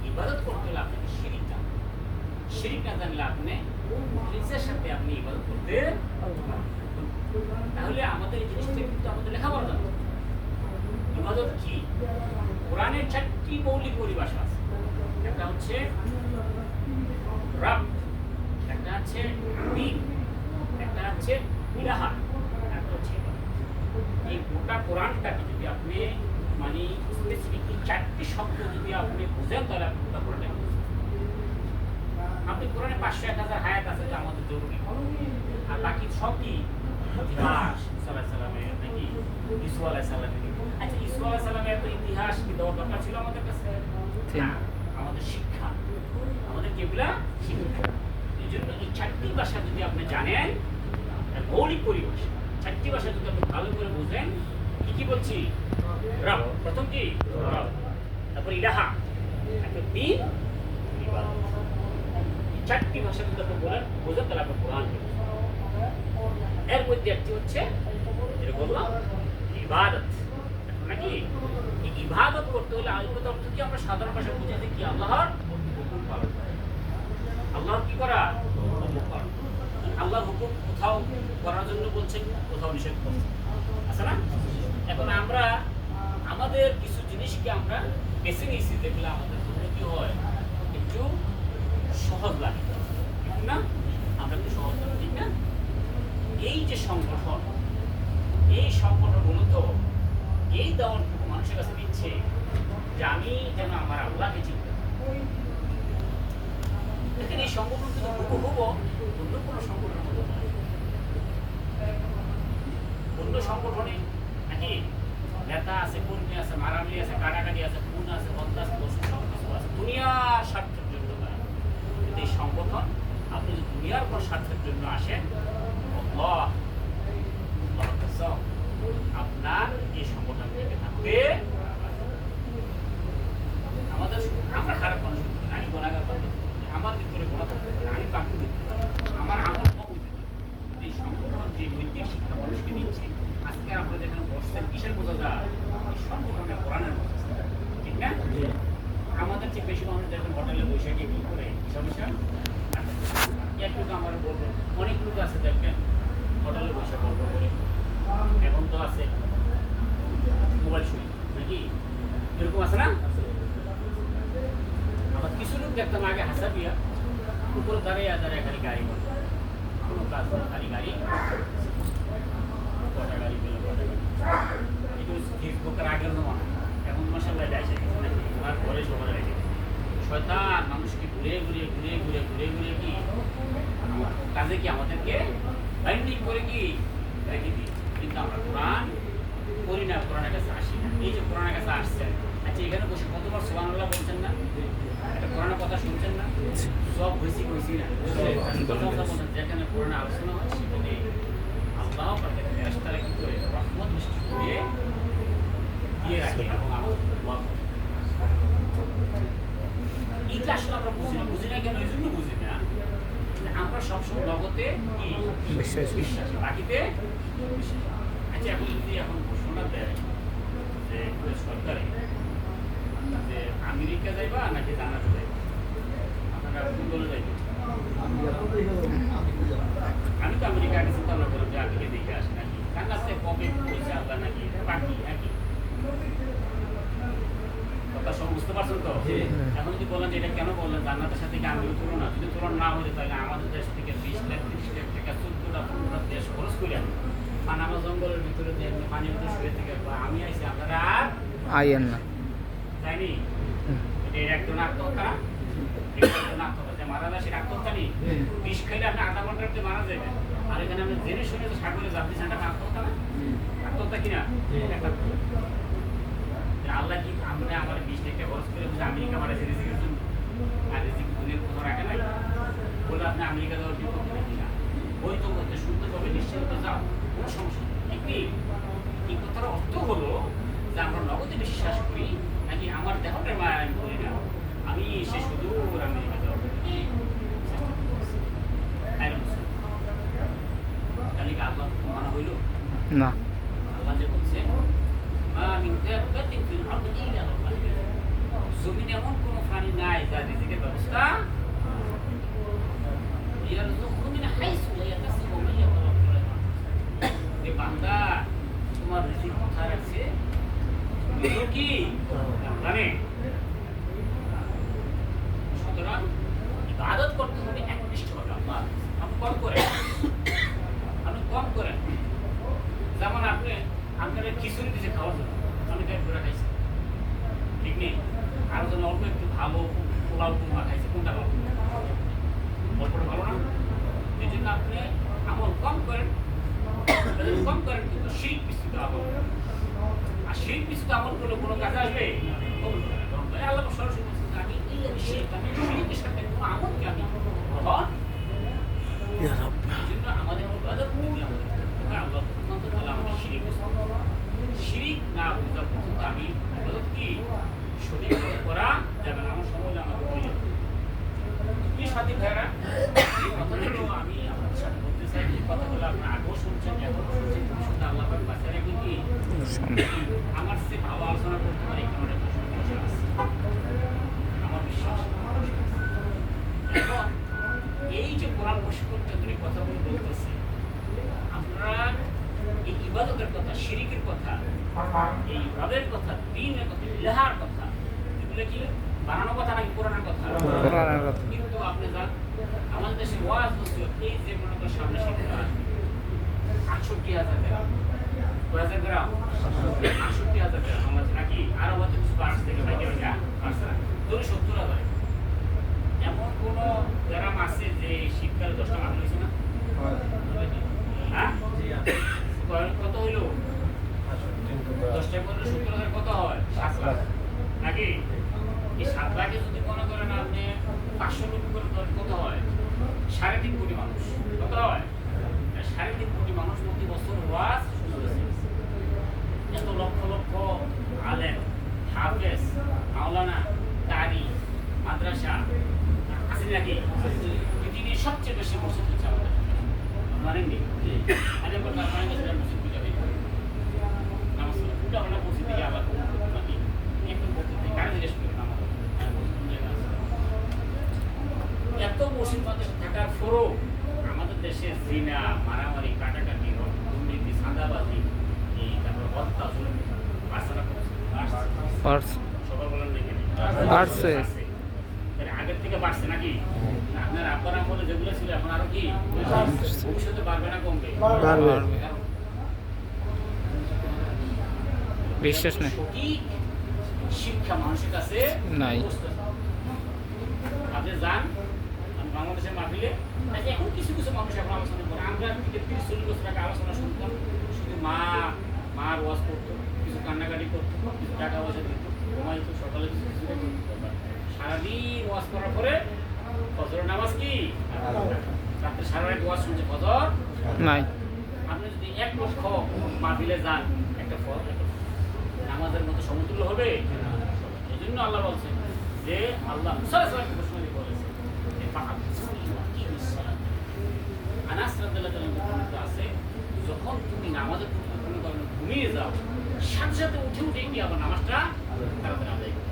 Speaker 3: ইবাদত করতে হলে আপনাকে শিরিক জানতে শিরিক না জানলে আপনি নিজের সাথে আপনি ইবাদত করতে তাহলে আমাদের এই জিনিসটা কিন্তু আমাদের লেখাপড়া জানতে ইবাদত কি কোরআনের 4টি মৌলিক পরিভাষা আছে একটা হচ্ছে রব একটা হচ্ছে দিন একটা হচ্ছে ইলাহা একটা হচ্ছে এই গোটা কোরআনটাকে যদি আপনি মানে স্পেসিফিকলি 4টি শব্দ যদি আপনি বুঝেন তাহলে আপনি গোটা কোরআনটা আপনি কোরআনে 500-1000 আয়াত আছে যা আমাদের জরুরি আর বাকি সব কি ইতিহাস ঈসা আলাইহিস সালামের নাকি ঈসা আলাইহিস সালামের আচ্ছা ঈসা আলাইহিস সালামের এত ইতিহাস কি দেওয়ার দরকার ছিল আমাদের কাছে আমাদের শিক্ষা আমাদের কিবলা শিক্ষা এই জন্য এই 4টি ভাষা যদি আপনি জানেন, মৌলিক পরিভাষা 4টি ভাষা যদি আপনি ভালো করে বুঝেন, কি বলছি? রব, প্রথম কি? রব, তারপর ইলাহা, তারপর দিন, ইবাদত। এই 4টি ভাষা যদি আপনি বলেন বোঝেন, তাহলে আপনি কোরআন বুঝবেন। এর মধ্যে একটি হচ্ছে যেটা বললাম ইবাদত, নাকি? এই ইবাদত করতে হলে আইনত অর্থ কি? আমরা সাধারণ ভাষায় বুঝি যে কি আল্লাহর হুকুম পালন করা। আল্লাহর কি করা? হুকুম পালন। আল্লাহর হুকুম কোথাও করার জন্য বলছেন, কোথাও নিষেধ করছেন, আছে না? এখন আমরা আমাদের কিছু জিনিসকে আমরা বেছে নিয়েছি, যেগুলো আমাদের জন্য কি হয়, একটু সহজ লাগে, ঠিক না? আমরা একটু সহজ লাগে, ঠিক না? এই যে সংগঠন, এই সংগঠন মূলত এই দাওয়াতটুকু মানুষের কাছে দিচ্ছে যে আমি যেন আমার আল্লাহকে চিনতে পারি। দেখেন, এই সংগঠন কিন্তু হুবহু অন্য কোনো সংগঠনের মতো নয়। অন্য সংগঠনে নাকি নেতা আছে, কর্মী আছে, মারামারি আছে, কাটাকাটি আছে, খুন আছে, হত্যা আছে, দোষণ সব কিছু আছে, দুনিয়ার স্বার্থের জন্য না। কিন্তু এই সংগঠন, আপনি যদি দুনিয়ার পর স্বার্থের জন্য আসেন, আল্লাহ আপনার এই সংগঠন থেকে থাকবে। আমাদের আমরা খারাপ মানুষ, আমি গোনাগার পাবো, আমার ভিতরে গোনা থাকতে পারে, আমি পাপি দিতে পারি, আমার আমল কম দিতে পারে। এই সংগঠন যে নৈতিক শিক্ষা মানুষকে দিচ্ছে, আজকে আমরা যেখানে বসছেন, কিসের বোঝা যায়? এই সংগঠনে কোরআনের বোঝা, ঠিক না? আমাদের চেয়ে বেশি মানুষ দেখেন হোটেলে বৈশাখে কি করে সমস্যা। একটু আমার বলবো, অনেক লোক আছে দেখবেন হোটেলে বৈশাখ গল্প করে, এখন তো আছে মোবাইল শুনি, নাকি? এরকম আছে না? আবার কিছু লোক দেখতাম আগে হাসা দিয়া উপরে দাঁড়িয়ে দাঁড়িয়ে খালি গাড়ি করে, কোনো কাজ নেই, খালি গাড়ি, কটা গাড়ি পেলে কটা গাড়ি। এগুলো ফেসবুকের আগের জমানা, এখন মশাল্লাহ যায় নাকি ওনার ঘরে সবাই রেখে শয়তান মানুষকে ঘুরে ঘুরে ঘুরে ঘুরে ঘুরে ঘুরে কি কাজে কি আমাদেরকে বাইন্ডিং করে কি রেখে দিই। কিন্তু আমরা কোরআন করি না, কোরআনের কাছে আসি না। এই যে কোরআনের কাছে আসছেন, আচ্ছা এখানে বসে কতবার সুবহানাল্লাহ বলছেন না? একটা কোরআনের কথা শুনছেন না? সব হয়েছি কইছি না, কথা বলছেন। যেখানে কোরআনে আলোচনা হয় সেখানে আল্লাহ পাকের ফেরেশতারা কি করে রহমত বৃষ্টি করে দিয়ে রাখে এবং আমাদের দোয়া করে। এইটা আসলে আমরা বুঝি না কেন? এই জন্য বুঝি না, আমরা সবসময় নগদে কি বিশ্বাসী, বাকিতে বিশ্বাস। আচ্ছা এখন যদি এখন ঘোষণা দেয় যে সরকারে যে আমেরিকা যাইবা নাকি জান্নাতে যাইবা, আপনারা কোন দলে যাইবেন? আমি তো আমেরিকা আগে চিন্তা ভাবনা করলাম যে আমেরিকা দেখে আসি নাকি জান্নাতে কবে বলছে আল্লাহ নাকি বাকি নাকি কথা সব বুঝতে পারছেন তো? এখন যদি বলেন যে এটা কেন বললেন, জান্নাতের সাথে কি আমিও তুলনা, যদি তুলনা না হলে তাহলে আমাদের দেশ থেকে 20 লাখ 30 লাখ টাকা 14টা 15টা দেশ খরচ করে আনি পানামা জঙ্গলের ভিতরে পানির ভিতরে শুয়ে থেকে আমি আইসি, আপনারা
Speaker 2: আইয়েন না,
Speaker 3: তাইনি? এটা একজন আত্মহত্যা, একজন আত্মহত্যা যে মারা যায় সেটা আত্মহত্যা নেই। বিষ খাইলে আপনি আধা ঘন্টার মধ্যে মারা যাবেন, আর এখানে আপনি জেনে শুনে যে সাগরে যাচ্ছি সেটা আত্মহত্যা না? আত্মহত্যা কিনা? আল্লাহ কি আমরা আমার 20 টাকা খরচ করে আমেরিকা মারা রিজিকের জন্য, আর রিজিক দুনিয়ার কোথাও রাখে নাই বলে আপনি আমেরিকা যাওয়ার বিপক্ষে দেখি না। বই তো করতে শুনতে পাবে, নিশ্চিন্ত যাও, কোনো সমস্যা নেই। এই কথার অর্থ হলো যে আমরা নগদে বিশ্বাস করি নাকি আমার দেহটা মায়া আমি করি না, আমি সে শুধু আমেরিকা যাওয়ার তাহলে কি আল্লাহ মানা হইল
Speaker 2: না।
Speaker 3: আল্লাহ যে বলছে জমিনে এমন কোনো প্রাণী নাই যার রিজিকের ব্যবস্থা বান্দা তোমার রিজিক কোথায় রাখছে কি জানে। সুতরাং ইবাদত করতে হবে একনিষ্ঠভাবে আল্লাহ। আপনি কম করেন, যেমন আপনি আপনারা খিচুড়ি দিয়েছে খাওয়ার জন্য, আমি পেট ভরে খাইছি, ঠিক নেই? আরো যেন অল্প একটু ভালো পোলাও কুমা খাইছে, কোনটা ভালো? অল্পটা ভালো না? এই জন্য আপনি আমল কম করেন কিন্তু শিরক মিশ্রিত আমল। আর শিরক মিশ্রিত আমল করলে কোনো কাজে আসবে? আল্লাহ সরাসরি বলছেন আমি শিরকের সাথে কোনো আমলকে আমি গ্রহণ আমার সে ভালো আলোচনা করতে পারে এখানে অনেক বসে আছে আমার বিশ্বাস। এখন এই যে কোরআন প্রশিক্ষণ কেন্দ্রে কথাগুলো বলতেছে, আপনারা এই ইবাদতের কথা, শিরিকের কথা, এই রবের কথা, দ্বীনের কথা, ইলাহার কথা, এগুলো কি বানানো কথা নাকি কোরআনের কথা?
Speaker 2: কোরআনের কথা।
Speaker 3: কিন্তু আপনি যান আমাদের দেশে ওয়াজ হচ্ছে, এই যে মনে করেন সামনে শিক্ষা 68,000 গ্রাম, 2,000 গ্রাম, 68,000 গ্রাম আমাদের নাকি আরো হয়তো কিছু বাড়ছে থেকে ভাই কেউ না বাড়ছে না, ধরুন 70,000। এমন কোন গ্রাম আছে যে শীতকালে 10টা মানুষ হয়েছে না? হ্যাঁ, কত হইলো? 10টা করলে 70,000 কত হয়? 7 লাখ নাকি? এই 7 লাখে যদি মনে করেন আপনি 500 লোক করে কত হয়? 3.5 কোটি মানুষ। কত হয়? 3.5 কোটি মানুষ প্রতি বছর ওয়াজ শুনতেছে। এত লক্ষ লক্ষ আলেম, হাফেজ, মাওলানা, কারি, মাদ্রাসা আছে নাকি? পৃথিবীর সবচেয়ে বেশি মসজিদ হচ্ছে আমাদের, জানেননি? আগে বলতে আপনার কাছে মসজিদ পূজা হয়ে যাবে নামাজ পড়া আমরা মসজিদ থেকে আবার নাকি একটু মসজিদ কারি জিজ্ঞেস করি নামাজ এত মসজিদ মাদ্রাসা থাকার পরও আমাদের দেশে জিনা, মারামারি, কাটাকাটি, দুর্নীতি, চাঁদাবাজি, এই তারপর হত্যা, জুলুম বাচ্চারা সবাই বলেন দেখে
Speaker 2: বাড়ছে।
Speaker 3: আগের থেকে বাড়ছে নাকি? আপনার আব্বার আমলে যেগুলো ছিল এখন আরো কি ভবিষ্যতে বাড়বে না কমবে?
Speaker 2: বাড়বে। বিশ্বাস নেই।
Speaker 3: সঠিক শিক্ষা মানুষের কাছে
Speaker 2: নাই।
Speaker 3: আপনি যান বাংলাদেশের মাহফিলে, এখন কিছু কিছু মানুষ এখন আলোচনা করে। আমরা 30-40 বছর আগে আলোচনা শুনতাম, শুধু মার ওয়াজ করতো, কিছু কান্নাকাটি করতো, কিছু টাকা পয়সা দিত, ঘুমাইতো, সকালে কিছু কিছু করতো। সারাদিন ওয়াজ করার পরে ফজরের নামাজ কি রাত্রে সারা রাত ওয়াজ শুনছে, ফজর
Speaker 2: নাই।
Speaker 3: আপনি যদি 1 লক্ষ মাহফিলে যান, একটা নামাজের মতো সমতুল্য হবে? এই জন্য আল্লাহ বলছেন যে আল্লাহ মুসা আলাইহিস সালামকে ঘোষণা দিয়ে বলেছে যে আনাস রাদিয়াল্লাহু তাআলা আছে, যখন তুমি নামাজের কোনো কারণে ঘুমিয়ে যাও, সাথে সাথে উঠে কি আবার নামাজটা তাড়াতাড়ি আদায় করো।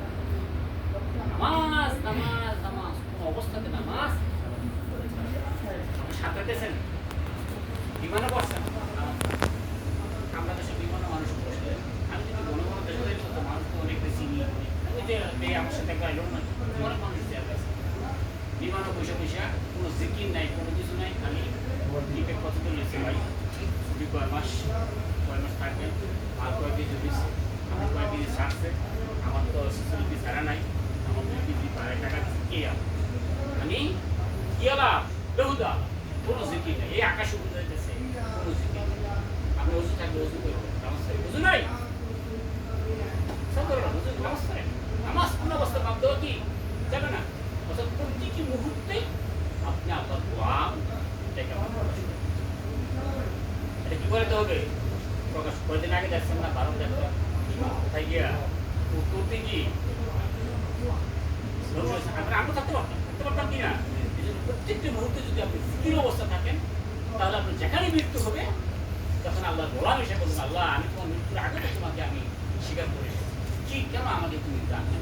Speaker 3: নামাজ নামাজ নামাজ, কোন অবস্থাতে নামাজ সাঁতরাতেছেন, বিমানে বসছেন, আমরা দেশে বিমানে মানুষ বসলে, আমি যদি মনে মনে দেশে তো মানুষ তো অনেক বেশি ওই যে আমার সাথে গাইল না, অনেক মানুষ দেওয়া গেছে বিমানে পয়সা পয়সা, কোনো জিকির নাই, কোনো কিছু নাই, খালি টিকিট কত তুলেছে ভাই, ছুটি কয় মাস থাকবে, আর কয়েকদিন যদি আমার কয়েকদিন ছাড়ছে, আমার তো সিকিউরিটি ছাড়া নাই, আমার 2 কেজি 2.5 টাকা কে আমি কি আলাপ বেহুদা, কোনো জিকির নেই, এই আকাশ উপরে যাইতেছে, কোনো জিকির নেই। আপনি ওষুধ থাকলে ওষুধ করবেন, বুঝু নাই নামাজ কোন অবস্থা বাদ দেওয়া কি যাবে না, অর্থাৎ প্রতিটি মুহূর্তে আপনি আল্লাহ গোলাম, এটা কি করতে হবে? প্রকাশ কয়েকদিন আগে দেখছেন না, 12 দেখলাম কোথায় গিয়া করতে কি আমরা থাকতে পারতাম কিনা? প্রত্যেকটি মুহূর্তে যদি আপনি স্থির অবস্থা থাকেন, তাহলে আপনার যেখানে মৃত্যু হবে তখন আল্লাহ গোলাম এসে বলবেন, আল্লাহ আমি তোমার মৃত্যুর আগে তো তোমাকে আমি স্বীকার করে কি, কেন আমাকে তুমি জানতে?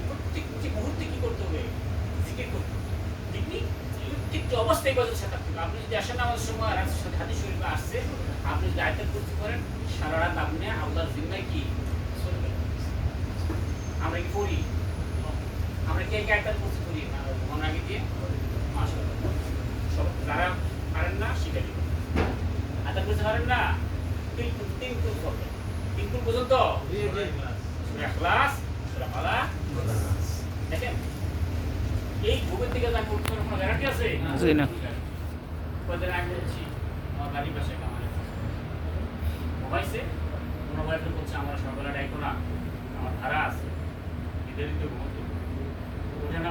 Speaker 3: প্রত্যেকটি মুহূর্তে কি করতে হবে? জিকির করতে হবে। প্রত্যেকটি অবস্থায় বাজার সাথে থাকতে হবে। আপনি যদি আসেন আমাদের সময় হাদিস শরীফে আসছে, আপনি যদি আয়াতের করতে পারেন, সারা রাত আপনি আল্লাহর জিম্মায় কি চলবে। আমরা কি করি? আমরা কে কে আয়াতের করতে করি না মনে আগে দিয়ে মাশাআল্লাহ, সব যারা পারেন না শিখে দিবেন। আয়াতের করতে পারেন না, তিন কুল করবেন, 3 কুল পর্যন্ত সূরা ইখলাস, সূরা ফালাক। দেখেন এই ভূগোল থেকে যা করতে কোনো গ্যারান্টি আছে?
Speaker 2: জি না।
Speaker 3: কয়েকদিন আগে বলছি আমার গাড়ি পাশে কামারে মোবাইসে কোনো ভাইকে বলছে আমার সকালে ডাইকো না, আমার ধারা আছে, ঈদের দিতে ঘুমোতে ওঠে না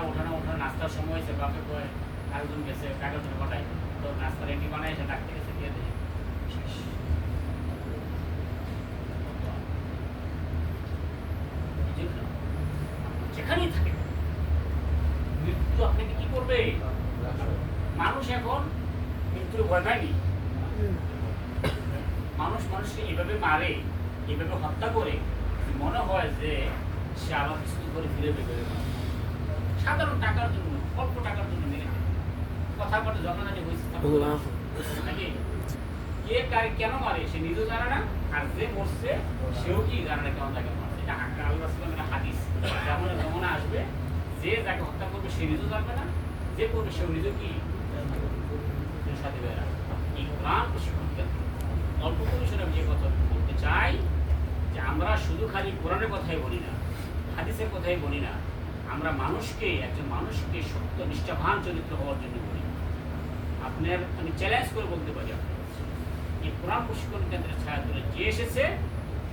Speaker 3: নাস্তার সময় হয়েছে, বাপে কয়ে আরেকজন গেছে টাকা ধরে পাঠায়, তো নাস্তা রেডি বানায় এসে ডাকতে গেছে, দিয়ে দেয় যেখানেই থাকে মৃত্যু আপনাকে কি করবে? মানুষ এখন মৃত্যুর ভয় পায়নি, মানুষ মানুষকে এভাবে মারে, এভাবে হত্যা করে, মনে হয় যে সে আবার কিছু করে ফিরে বেরোবে। সাধারণ টাকার জন্য, অল্প টাকার জন্য মেরে ফেলে। কথা বলে ঝগড়াঝাটি হয়েছে
Speaker 4: আল্লাহ
Speaker 3: নাকি? কে কারে কেন মারে সে নিজেও জানে না, আর যে মরছে সেও কি জানে না কেমন তাকে মারছে। এটা আল্লাহ সুবহানাহু হাদিস। যেমন জমানা আসবে, যে যাকে হত্যা করবে সে নিজেও জানবে না, যে করবে সেও নিজেও কি সাথে বেড়া। এই কোরআন প্রশিক্ষণ কেন্দ্র অল্প পরিসরে আমি যে কথা বলতে চাই যে আমরা শুধু খালি কোরআনের কথাই বলি না, হাদিসের কথাই বলি না, আমরা মানুষকে, একজন মানুষকে সত্য নিষ্ঠাবান চরিত্র হওয়ার জন্য বলি। আপনার আমি চ্যালেঞ্জ করে বলতে পারি, এই কোরআন প্রশিক্ষণ কেন্দ্রের ছায়া তুলে যে এসেছে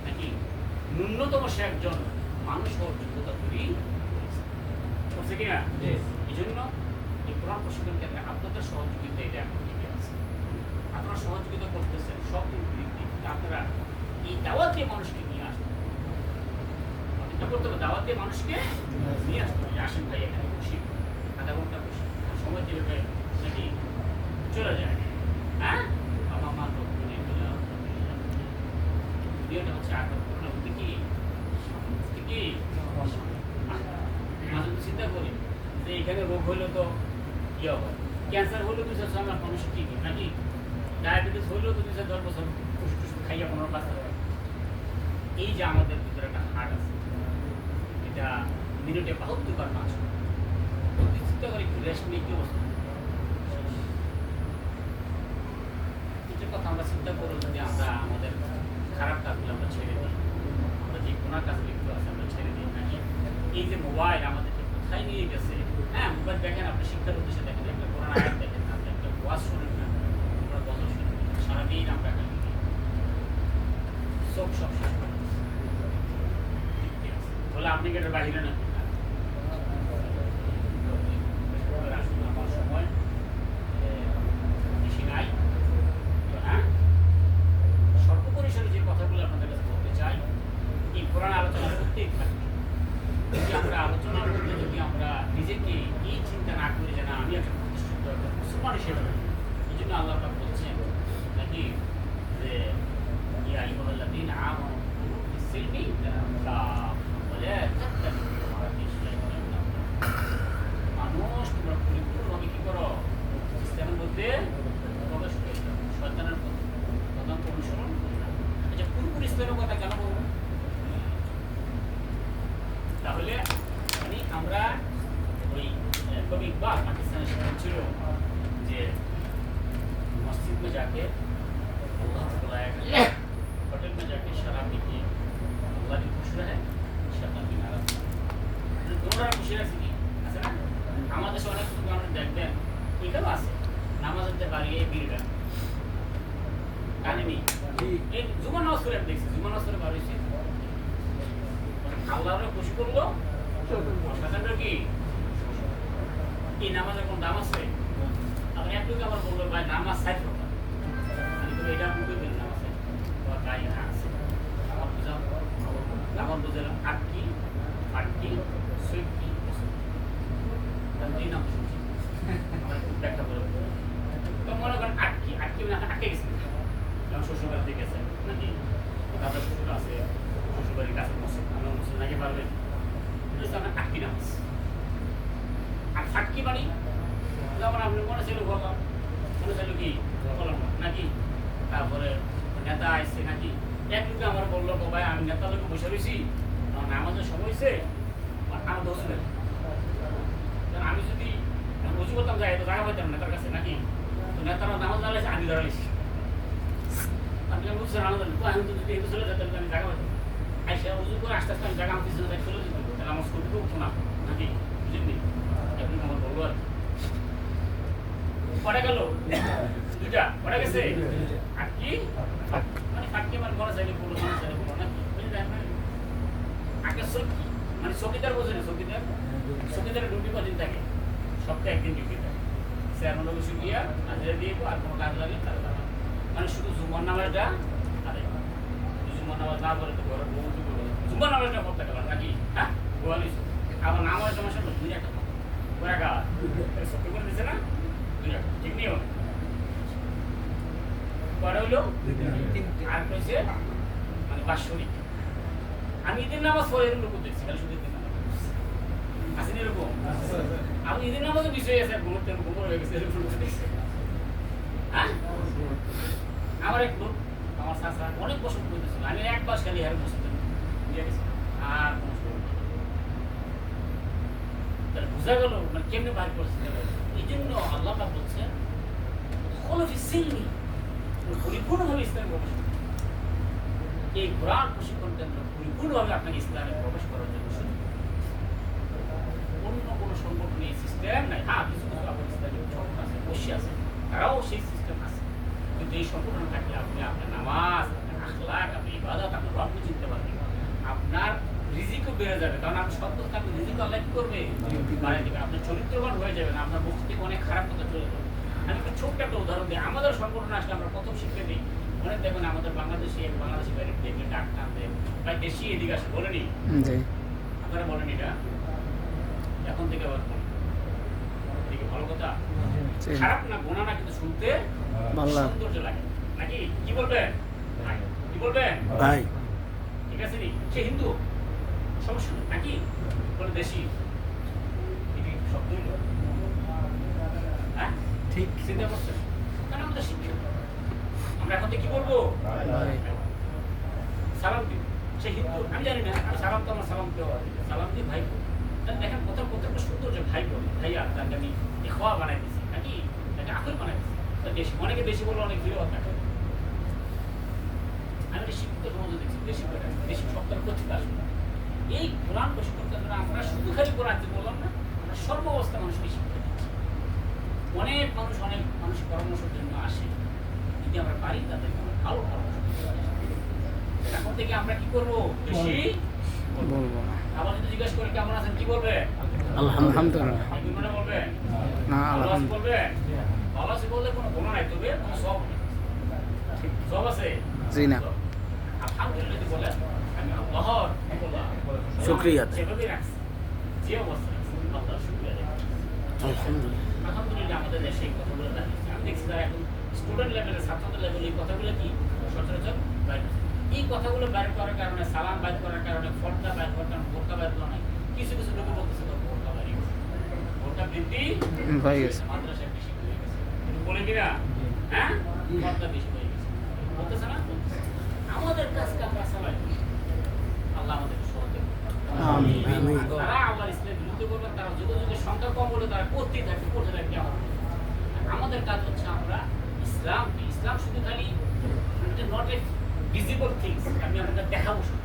Speaker 3: নাকি ন্যূনতম সে একজন মানুষ হওয়ার যোগ্যতা তৈরি করছে কিনা। এই জন্য এই কোরআন প্রশিক্ষণ কেন্দ্রে আপনাদের সহযোগিতা এটা এখন টিকে আছে। আপনারা সহযোগিতা করতেছেন সব দিক দিয়ে, আপনারা এই দাওয়াত দিয়ে মানুষকে নিয়ে আসবেন। এটা করতে হবে, দাওয়াত দিয়ে মানুষকে নিয়ে আসতে হবে। আসেন ভাই এখানে বসি, আধা ঘন্টা বসি, সময় দেবে নাকি চলে যায়। হ্যাঁ, বাবা মা লোক ভিডিওটা হচ্ছে আগে কি কি মাঝে চিন্তা করি যে এখানে রোগ হইলে তো কি হবে, ক্যান্সার হলেও 200 আমার মানুষ ঠিক নাকি, ডায়াবেটিস হলেও তো 210 বছর খাইয়া 15 বাঁচতে হবে। এই যে আমাদের ভিতরে একটা হার্ট আছে, এটা মিনিটে 72 বার নাচ, চিন্তা করে একটু রেস্ট নিয়ে কি অবস্থা। এটা কথা আমরা চিন্তা করবো যদি আমরা আমাদের খারাপ কাজগুলো আমরা ছেড়ে দিই, আমরা যে কোনো কাজ লিপ্ত আছে আমরা ছেড়ে দিই নাকি। এই যে মোবাইল আমাদেরকে কোথায় নিয়ে গেছে। হ্যাঁ, মোবাইল দেখেন, আপনি শিক্ষার উদ্দেশ্যে দেখেন, একটা কোরআন আয়াত দেখেন, আপনি একটা ওয়াজ শোনেন না, আমরা গজল শুনেন, সারাদিন আমরা খালি সব শেষ করে বলে আপনি কি এটা বাহিরে না আমার সময় বেশি নাই। হ্যাঁ, স্বল্প পরিসরে যে কথাগুলো আপনাদের কাছে বলতে চাই, এই কোরআন আলোচনা করতেই থাকবে। যদি আমরা আলোচনার মধ্যে যদি আমরা নিজেকে এই চিন্তা না করি যে না আমি একটা প্রতিষ্ঠিত একটা মুসলমান হিসেবে, এই জন্য আল্লাহ পাক বলছেন নাকি যে ইয়া আইয়ুহাল্লাযীনা আমানু বিসসিলমি বলে মানুষ তোমরা পরিপূর্ণভাবে কি করো, ইসলামের মধ্যে প্রবেশ করে শয়তানের প্রধান অনুসরণ করো না। আচ্ছা, পুরোপুরি ইসলামের কথা কেন বলবো? তাহলে মানে আমরা ওই কবি ইকবাল পাকিস্তানের সাথে ছিল যে मस्जिद में जाके अल्लाह को बुलाया गया, होटल में जाके शराब पी के अल्लाह की खुश रहे, शैतान की नाराज। তোমরা খুশি আছি কি আছে না? আমাদের দেশে অনেক কিছু আমরা দেখবেন এটাও আছে, নামাজের বাড়িয়ে বিড়িটা কানে নেই। এই জুমার নামাজ করে দেখছি, জুমার নামাজ করে বার হয়েছে, আল্লাহরে খুশি করলো, শয়তানটা কি এই নামাজের কোন দাম আছে? আপনি একটু আমার বললো ভাই নামাজ সাইড করবেন, আমি তো এটা বুঝতে পারি নামাজ সাইড তাই আছে। আমার বুঝলাম, আমার বুঝলাম আটকি আটকি সুইটকি আমি দুই নাম শুনছি, আমার খুব ব্যাখ্যা করে তো মনে করেন আটকি আটকি মানে আটকে গেছে, যেমন শ্বশুরবাড়ি থেকে গেছে নাকি, দাদা শ্বশুর আছে, শ্বশুরবাড়ির কাছে মসজিদ, আমরা মসজিদ নাকি পারবেন, আমরা আটকি নামাজ। আর ফাটকি বাড়ি যেমন আপনি মনে ছিল বললাম, মনে ছিল কি বললাম নাকি, তারপরে নেতা আসছে নাকি, এক লোকে আমার বললো ভাই আমি নেতা লোকে বসে রয়েছি, নামাজের সময় হয়েছে আমার দোষ নেই, আমি যদি রুজু করতাম যাই তো জায়গা পাইতাম নেতার কাছে নাকি, তো নেতারা নামাজ দাঁড়াইছে আমি দাঁড়াইছি, আপনি বুঝছেন আমাদের আমি তো যদি চলে যেতাম আমি জায়গা পাইতাম, আর সে রুজু করে আস্তে আস্তে আমি জায়গা আমার পিছনে চলে যেত, তাহলে আমার স্কুলকে উঠতো না নাকি, বুঝলেন এখন আমার বলবো আর পড়ে গেল দুইটা পড়ে গেছে। আর কি মানে ফাটকি মানে বলা চাইলে পুরো মানুষ চাইলে পুরো নাকি বুঝলেন, আগে চকি মানে চকিদার বোঝে না, চকিদার চকিদারের ডিউটি কদিন থাকে, সপ্তাহে একদিন ডিউটি থাকে, সে এমন বসে গিয়া হাজিরা দিয়ে আর কোনো কাজ লাগে তার মানে শুধু জুমার নামাজটা আদায়, জুমার নামাজ না করে তো ঘরের বউ জুমার নামাজটা করতে গেলাম নাকি, হ্যাঁ গোয়ালি আবার নামাজ তোমার সাথে দুই একটা ওরা গা সত্যি করে দিচ্ছে না, ঠিক নেই কয়টা হইলো? আর কইছে মানে বাৎসরিক। আমি ঈদের নামাজ পড়ে এরকম লোক দেখছি, খালি শুধু ঈদের নামাজ আসেন এরকম। আমি ঈদের নামাজও বিষয় আছে, গুরুত্বের গোবর হয়ে গেছে এরকম লোক দেখছি। হ্যাঁ, আমার এক লোক, আমার চাচা অনেক বছর করতেছিল, আমি একবার খালি হার বসতে দিয়ে গেছি, আর কোনো সময় নেই। তাহলে বোঝা গেল মানে কেমনে বাইর করছে। এই জন্য আল্লাহ পাক বলছেন খলফি সিলমি, পরিপূর্ণভাবে ইসলামে প্রবেশ করুন। এই কোরআন প্রশিক্ষণ কেন্দ্র পরিপূর্ণভাবে আপনাকে ইসলামে প্রবেশ করার জন্য শুরু করুন। অন্য কোনো সংগঠন এই সিস্টেম নাই। হ্যাঁ, কিছু কিছু আপনার ইসলামিক সংগঠন আছে, অবশ্যই আছে, তারাও সেই সিস্টেম আছে। কিন্তু এই সংগঠন থাকলে আপনি আপনার নামাজ, আপনার আখলাক, আপনার ইবাদত, আপনার রবকে চিনতে পারবেন, আপনার রিজিকও বেড়ে যাবে। কারণ আপনি সত্য থাকলে রিজিক আল্লাহ কি করবে? বাড়িয়ে দেবে। আপনার চরিত্রবান হয়ে যাবেন, আপনার মুখ থেকে অনেক খারাপ কথা চলে যাবে। আমি একটা ছোট্ট একটা উদাহরণ দিই। আমাদের সংগঠন আসলে আমরা প্রথম শিক্ষা দিই, অনেক দেখবেন আমাদের বাংলাদেশি বাইরে দেখলে ডাক টান দেয়, ভাই দেশি এদিকে আসে, বলেনি?
Speaker 2: জি।
Speaker 3: আপনারা বলেন এটা এখন থেকে আবার বলেন। এদিকে ভালো কথা,
Speaker 2: জি।
Speaker 3: খারাপ না, গোনা না, কিন্তু শুনতে
Speaker 2: ভালো লাগে।
Speaker 3: সৌন্দর্য লাগে নাকি? কি বলবেন? কি বলবেন?
Speaker 4: ভাই
Speaker 3: ঠিক আছে নি? সে হিন্দু, সমস্যা নেই নাকি? বলে দেশি, এটি শব্দ হইল। হ্যাঁ,
Speaker 4: ঠিক
Speaker 3: চিন্তা করছেন? কারণ আমাদের শিক্ষা, আমরা এখন থেকে কি বলবো? সালাম দিই, সে হিন্দু, আমি জানি না, আমি সালাম তো আমার সালাম কেউ সালাম দিই ভাই বোন। দেখেন প্রথম প্রথমটা সুন্দর যে ভাই বোন, ভাইয়া, তাকে আমি খাওয়া বানাই দিচ্ছি নাকি, তাকে আখল বানাই দিচ্ছি। দেশি, অনেকে দেশি বলে অনেক ভিড় থাকে। আমি একটা শিক্ষিত সমাজ দেখছি, দেশি করে দেশি শব্দের প্রতীক আসবে। এই কোরআন প্রশিক্ষণ কেন্দ্রে আমরা শুধু খালি কোরআন বললাম না, আমরা সর্বাবস্থা মানুষকে শিক্ষা দিচ্ছি। অনেক মানুষ পরামর্শের জন্য আসে, যদি আমরা পারি তাদেরকে আমরা ভালো পরামর্শ দিতে পারি। এখন থেকে আমরা কি করবো? বেশি
Speaker 2: বলবো না।
Speaker 3: আবার যদি জিজ্ঞাসা করে কেমন আছেন, কি বলবে?
Speaker 2: আলহামদুলিল্লাহ।
Speaker 3: মনে বলবেন
Speaker 2: না,
Speaker 3: ভালো আছি
Speaker 2: আলহামদুলিল্লাহ।
Speaker 3: বলবেন। ভালো আছি বললে কোনো গুণ নাই, তবে কোনো সব নেই। সব আছে?
Speaker 2: জি না।
Speaker 3: আলহামদুলিল্লাহ যদি বলেন, আমি আল্লাহর
Speaker 4: শুকরিয়া দেয়।
Speaker 3: যেভাবে রাখছি, যে অবস্থা রাখছি, আল্লাহর শুকরিয়া দেয়।
Speaker 4: আলহামদুলিল্লাহ।
Speaker 3: আলহামদুলিল্লাহ আমাদের দেশে এই কথাগুলো দাঁড়িয়েছে। আমি দেখছি তারা এখন স্টুডেন্ট লেভেলে, ছাত্রদের লেভেলে এই কথাগুলো কি সচরাচর বাইর হচ্ছে। এই কথাগুলো বাইর করার কারণে, সালাম বাইর করার কারণে, ফর্দা বাইর করার কারণে, বোরকা বাইর করা নাই। কিছু কিছু লোক বলতেছে তো বোরকা বাইর গেছে, বোরকা বৃদ্ধি
Speaker 2: হয়ে গেছে।
Speaker 3: মাদ্রাসায় বেশি হয়ে গেছে। কিন্তু বলে কিনা, হ্যাঁ, ফর্দা বেশি হয়ে গেছে, বলতেছে না? বলতেছে। আমাদের কাজকে আমরা চালাই, আল্লাহ আমাদেরকে সহযোগ করুন।
Speaker 2: আমিন।
Speaker 4: আমিন।
Speaker 3: তারা আল্লাহর ইসলামের বিরুদ্ধে করবেন, তারা যুগে যুগে সংখ্যা কম বলে তারা করতেই থাকবে, করতে থাকবে। আমাদের কাজ হচ্ছে আমরা ইসলাম শুধু খালি নট এ ভিজিবল থিংস, আমি আপনাদের দেখাবো শুধু।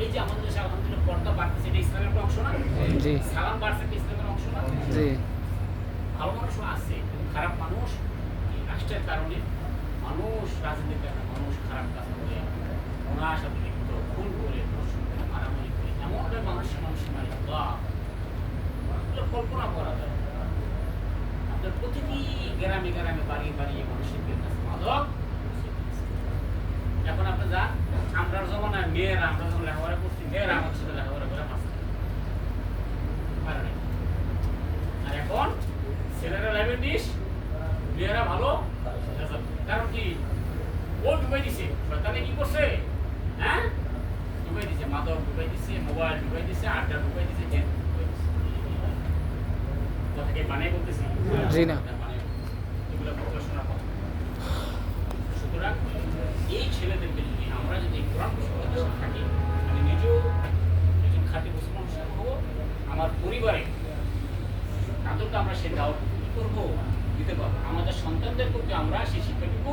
Speaker 3: এই যে আমাদের দেশে আলহামদুলিল্লাহ পর্দা বাড়তেছে, এটা ইসলামের একটা অংশ না?
Speaker 2: জি।
Speaker 3: সালাম বাড়ছে, এটা ইসলামের অংশ না?
Speaker 2: জি।
Speaker 3: ভালো মানুষও আছে, কিন্তু খারাপ মানুষ এই রাষ্ট্রের কারণে, মানুষ রাজনীতির কারণে মানুষ খারাপ কাজ করে, ওনার সাথে লিপ্ত, খুন করে, ধর্ষণ করে, মারামারি করে, এমনভাবে মানুষ মারে, আল্লাহ, এগুলো কল্পনা করা যায়। আপনার প্রতিটি গ্রামে গ্রামে বাড়িয়ে বাড়িয়ে মানুষের কাছে মাদক। এখন আপনি যান, আমরা জমানায় মেয়েরা, আমরা যখন লেখাপড়া করছি, মেয়েরা আমাদের সাথে লেখাপড়া করে মাছ পারে নাই। আর এখন ছেলেরা লাইভে দিস, মেয়েরা ভালো রেজাল্ট। কারণ কি? ও ডুবাই দিছে, শয়তানে কি করছে? হ্যাঁ, ডুবাই দিছে, মাদক ডুবাই দিছে, মোবাইল ডুবাই দিছে, আড্ডা ডুবাই দিছে, জেদ ডুবাই দিছে। কথাকে বানিয়ে বলতেছি?
Speaker 2: জি না।
Speaker 3: বানিয়ে বলতেছি। এগুলো গবেষণার কথা। সুতরাং এই ছেলেদেরকে যদি আমরা যদি কোরআন প্রসঙ্গের সাথে থাকি, আমি নিজেও একজন খাঁটি মুসলমান হব, আমার পরিবারে তাদেরকে আমরা সেই দাওয়াতটুকু কি করবো? দিতে পারবো। আমাদের সন্তানদের প্রতি আমরা সেই শিক্ষাটুকু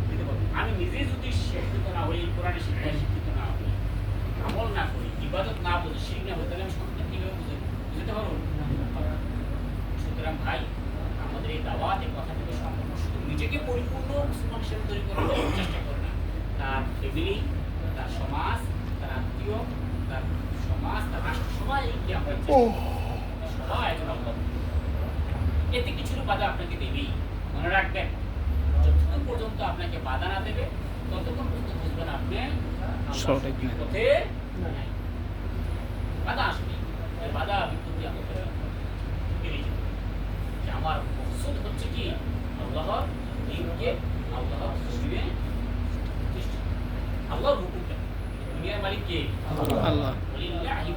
Speaker 3: দিতে পারবো। আমি নিজে যদি শিক্ষিত না হই, এই কোরআনের শিক্ষায় শিক্ষিত না হই, আমল না করি, ইবাদত না বুঝি, শিখ না হই, তাহলে আমি সন্তান কিভাবে বুঝতে পারবো? সুতরাং ভাই, আমাদের এই দাওয়াত, এই কথাটুকু সম্পূর্ণ শুধু নিজেকে পরিপূর্ণ মুসলমান হিসেবে তৈরি করার চেষ্টা করে না, তার ফ্যামিলি, তার সমাজ, তার আত্মীয়, তার সমাজ, তার রাষ্ট্র, সবাইকে আমরা সবাই একজন আল্লাহ। এতে কিছুর বাধা আপনাকে দেবেই। মনে রাখবেন, যতক্ষণ পর্যন্ত আপনাকে বাধা না দেবে, ততক্ষণ পর্যন্ত বুঝবেন আপনি
Speaker 2: সঠিক না।
Speaker 3: পথে নাই। বাধা আসবে, বাধা বিপত্তি আমাকে বেরিয়ে যাবে। যে আমার মকসুদ হচ্ছে কি? আল্লাহর দিনকে, আল্লাহর দিনে আল্লাহর হুকুমটা দুনিয়ার মালিক কে
Speaker 2: আল্লাহ
Speaker 3: ওয়ালিল্লাহি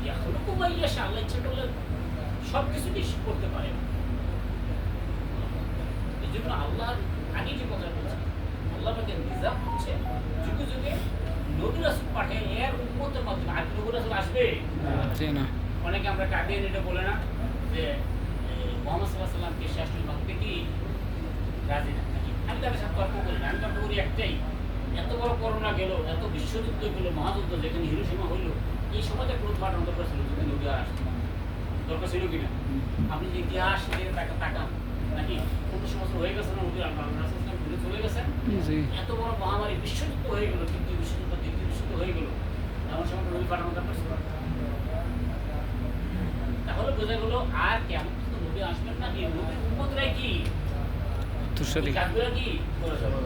Speaker 3: ইয়াখলুকু মা ইয়াশা আল্লাহ ইচ্ছা করলে সব কিছু বেশি করতে পারে এই জন্য আল্লাহর আগে যে কথা বলছে আল্লাহ পাকের নিজাম হচ্ছে যুগে যুগে নবী রাসূল পাঠিয়ে এর উম্মতের মাধ্যমে আর নবী রাসূল আসবে
Speaker 2: জি না
Speaker 3: অনেকে আমরা কাটিয়ে এটা বলে না যে মোহাম্মদ সাল্লাল্লাহু আলাইহি সাল্লামকে শেষ নবী মানতে কি রাজি না নাকি আমি তাদের সাথে তর্ক করি না আমি তর্ক করি একটাই এত বড় করোনা গেল এত বিশ্বযুদ্ধ গেল মহাযুদ্ধ যেখানে হিরোশিমা হইল এই সমাজে ক্রোধ পাঠানো দরকার ছিল যদি নবী আর আসতো দরকার ছিল কিনা আপনি যে ইতিহাস নিয়ে তাকান নাকি 1500 বছর হয়ে গেছে না নবী আল্লাহ রাসূল ঘুরে চলে গেছেন
Speaker 2: জি
Speaker 3: এত বড় মহামারী বিশ্বযুদ্ধ হয়ে গেল তৃতীয় বিশ্বযুদ্ধ দ্বিতীয় বিশ্বযুদ্ধ হয়ে গেল এমন সময় নবী পাঠানো দরকার ছিল তাহলে বোঝা গেল আর কেমন তো নবী আসবেন না এই নবীর উম্মতরাই কি
Speaker 2: তুষারি
Speaker 3: কাজগুলো কি করে যাবে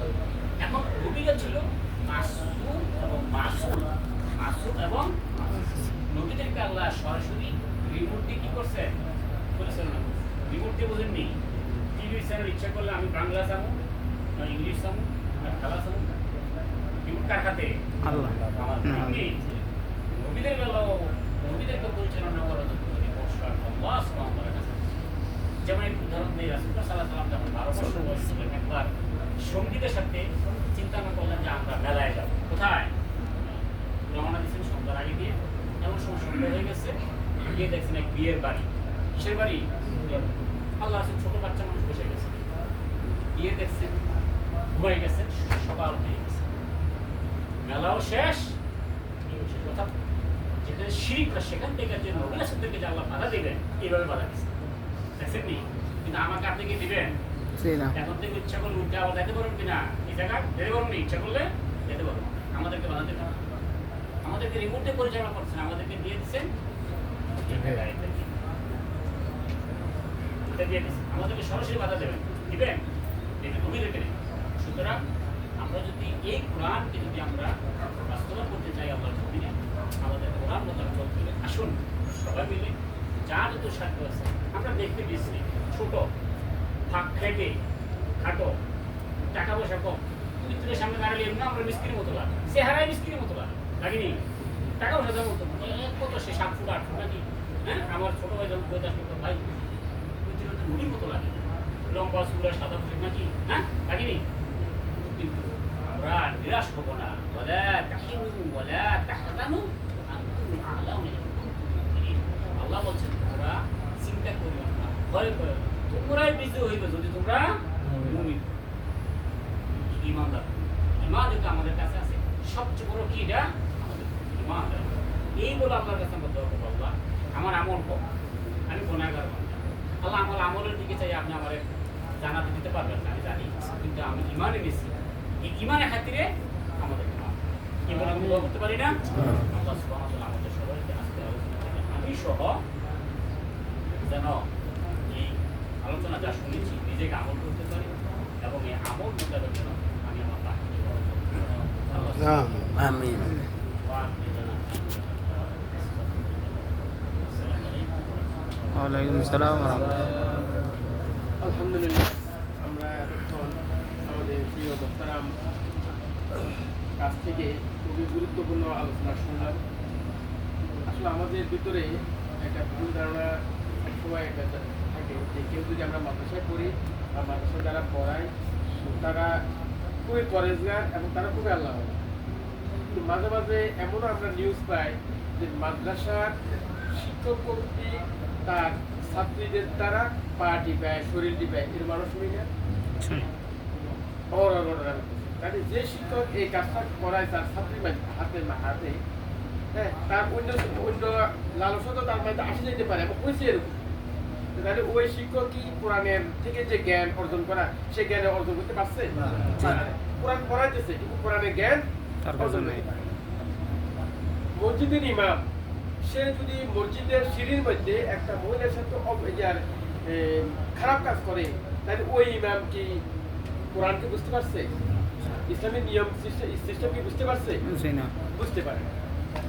Speaker 3: এখন নবীরা ছিল মাসুম এবং মাসুম এবং নবীদেরকে আল্লাহ সরাসরি রিমোট দিয়ে কি করছে বলেছেন না রিমোট দিয়ে বোঝেননি টিভি চ্যানেল ইচ্ছা করলে আমি বাংলা চামু না ইংলিশ চামু না খেলা চামু রিমোট কার হাতে
Speaker 2: আল্লাহ
Speaker 3: আমার আপনি নবীদের বেলাও নবীদেরকে পরিচালনা করার জন্য আল্লাহ সুবহানাহু ওয়া তাআলা যেমন এক উদাহরণ দিই রাসূলুল্লাহ সাল্লাল্লাহু আলাইহি ওয়াসাল্লাম যখন 12 বছর বয়স ছিলেন একবার সঙ্গীদের সাথে চিন্তা করলেন যে আমরা মেলায় যাব কোথায় রওনা দিয়েছেন সন্ধ্যার আগে দিয়ে এমন সময় সন্ধ্যা হয়ে গেছে গিয়ে দেখছেন এক বিয়ের বাড়ি কিসের বাড়ি আল্লাহ রাসূল ছোট বাচ্চা মানুষ বসে গেছে গিয়ে দেখছেন ঘুমাই গেছেন সকাল হয়ে গেছে মেলাও শেষ কথা যেখানে শিরিক সেখান থেকে যে নবী রাসূলদেরকে যে আল্লাহ বাধা দিবেন এইভাবে বাধা দিচ্ছে দেখছেন নি কিন্তু আমাকে আপনি কি দিবেন
Speaker 2: জি না
Speaker 3: এখন থেকে ইচ্ছা করলে উঠে আবার যেতে পারবেন কিনা এই জায়গা যেতে পারবেন ইচ্ছা করলে যেতে পারবেন আমাদেরকে বাধা দেবেন আমাদেরকে রিমোটে পরিচালনা করছেন আমাদেরকে দিয়ে দিচ্ছেন এটা দিয়ে দিচ্ছেন আমাদেরকে সরাসরি বাধা দেবেন দিবেন এটা নবীদেরকে নেই সুতরাং আমরা যদি এই কোরআনকে যদি আমরা বাস্তবায়ন করতে চাই আল্লাহর জমিনে আমাদের কোরআন মতো চলতে হবে আসুন সবাই মিলে যা যত সাধ্য আছে আমরা দেখতে বিশ্রী ছোট ফাঁক খেটে খাটো টাকা পয়সা কম মিত্রের সামনে দাঁড়ালে এমনি আমরা মিস্ত্রির মতো লাগে চেহারায় মিস্ত্রির মতো লাগেনি টাকা পয়সা দেওয়ার মতো কত সে 7 ফুট 8 ফুট নাকি হ্যাঁ আমার ছোট ভাই যখন 50 ফুট ভাই মিত্রের মুড়ির মতো লাগে লম্বা চুলা সাদা ফুট নাকি হ্যাঁ লাগেনি কিন্তু আমরা নিরাশ হবো না বলে তাহিনু বলে তাহতানু আল্লাহ বলছেন তোমরা চিন্তা করিও না ভয় করো না তোমরাই বিজয়ী হইবে যদি তোমরা মুমিন ঈমানদার ঈমান যেটা আমাদের কাছে আছে সবচেয়ে বড় কি এটা আমাদের ঈমান এই বলে আল্লাহর কাছে আমরা দোয়া করব আল্লাহ আমার আমল কম আমি গুনাহগার বান্দা আল্লাহ আমার আমলের দিকে চাই আপনি আমারে জানাতে দিতে পারবেন না আমি জানি কিন্তু আমি ঈমানে বেশি এই ঈমানের খাতিরে আমাদের ঈমান কি বলে আমি দোয়া করতে পারি না আল্লাহ সুবহানাহু ওয়া তাআলা আমাদের সবাইকে আজকে আলোচনা থেকে আমি সহ যেন এই আলোচনা যা শুনেছি নিজেকে আমল করতে পারি এবং এই আমল মোতাবেক যেন আমি আমার বাকি
Speaker 4: আমিন
Speaker 2: ওয়ালাইকুম আসসালাম ওয়া রাহমাতুল্লাহ
Speaker 1: আলহামদুলিল্লাহ আমরা এখন আমাদের প্রিয় মোহতারাম কাছ থেকে খুবই গুরুত্বপূর্ণ আলোচনা শুনলাম আসলে আমাদের ভিতরে একটা ভুল ধারণা একসময় একটা থাকে যে কেউ যদি আমরা মাদ্রাসায় পড়ি বা মাদ্রাসায় যারা পড়ায় তারা খুবই পরেজগার এবং তারা খুবই আল্লাহ কিন্তু মাঝে মাঝে এমনও আমরা নিউজ পাই যে মাদ্রাসার শিক্ষক কর্তৃক তার ছাত্রীদের দ্বারা পা টিপায় শরীর টিপায় এর মানুষ মিলে তাহলে যে শিক্ষক এই কাজটা করায় তার ছাত্রী হাতে হ্যাঁ তার অন্য লালসা তো তার মধ্যে আসে যেতে পারে এবং হয়েছে এরকম তাহলে ওই শিক্ষক কি কোরআনের থেকে যে জ্ঞান অর্জন করা সে জ্ঞান অর্জন করতে পারছে কোরআন পড়াইতেছে কিন্তু কোরআনের জ্ঞান অর্জন নেই মসজিদের ইমাম সে যদি মসজিদের সিঁড়ির মধ্যে একটা মহিলার সাথে খারাপ কাজ করে তাহলে ওই ইমাম কি কোরআনকে বুঝতে পারছে ইসলামের নিয়ম সিস্টেম কি বুঝতে পারছে বুঝতে পারে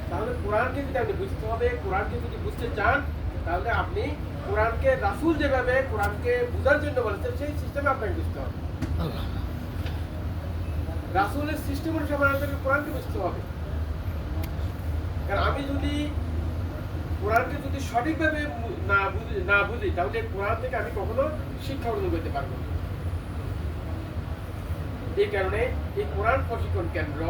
Speaker 1: তাহলে কোরআনকে যদি আপনি বুঝতে হবে কোরআনকে যদি বুঝতে চান তাহলে আপনি কোরআনকে রাসূল যেভাবে কোরআনকে বোঝার জন্য বলেছেন সেই সিস্টেমে আপনাকে বুঝতে হবে রাসূলের সিস্টেম অনুসারে আমাদের কোরআনকে বুঝতে হবে। কারণ আমি যদি কোরআনকে যদি সঠিকভাবে না বুঝি তাহলে কোরআন থেকে আমি কখনো শিক্ষা অর্জন করতে পারবো না। এই কারণে এই কোরআন প্রশিক্ষণ কেন্দ্র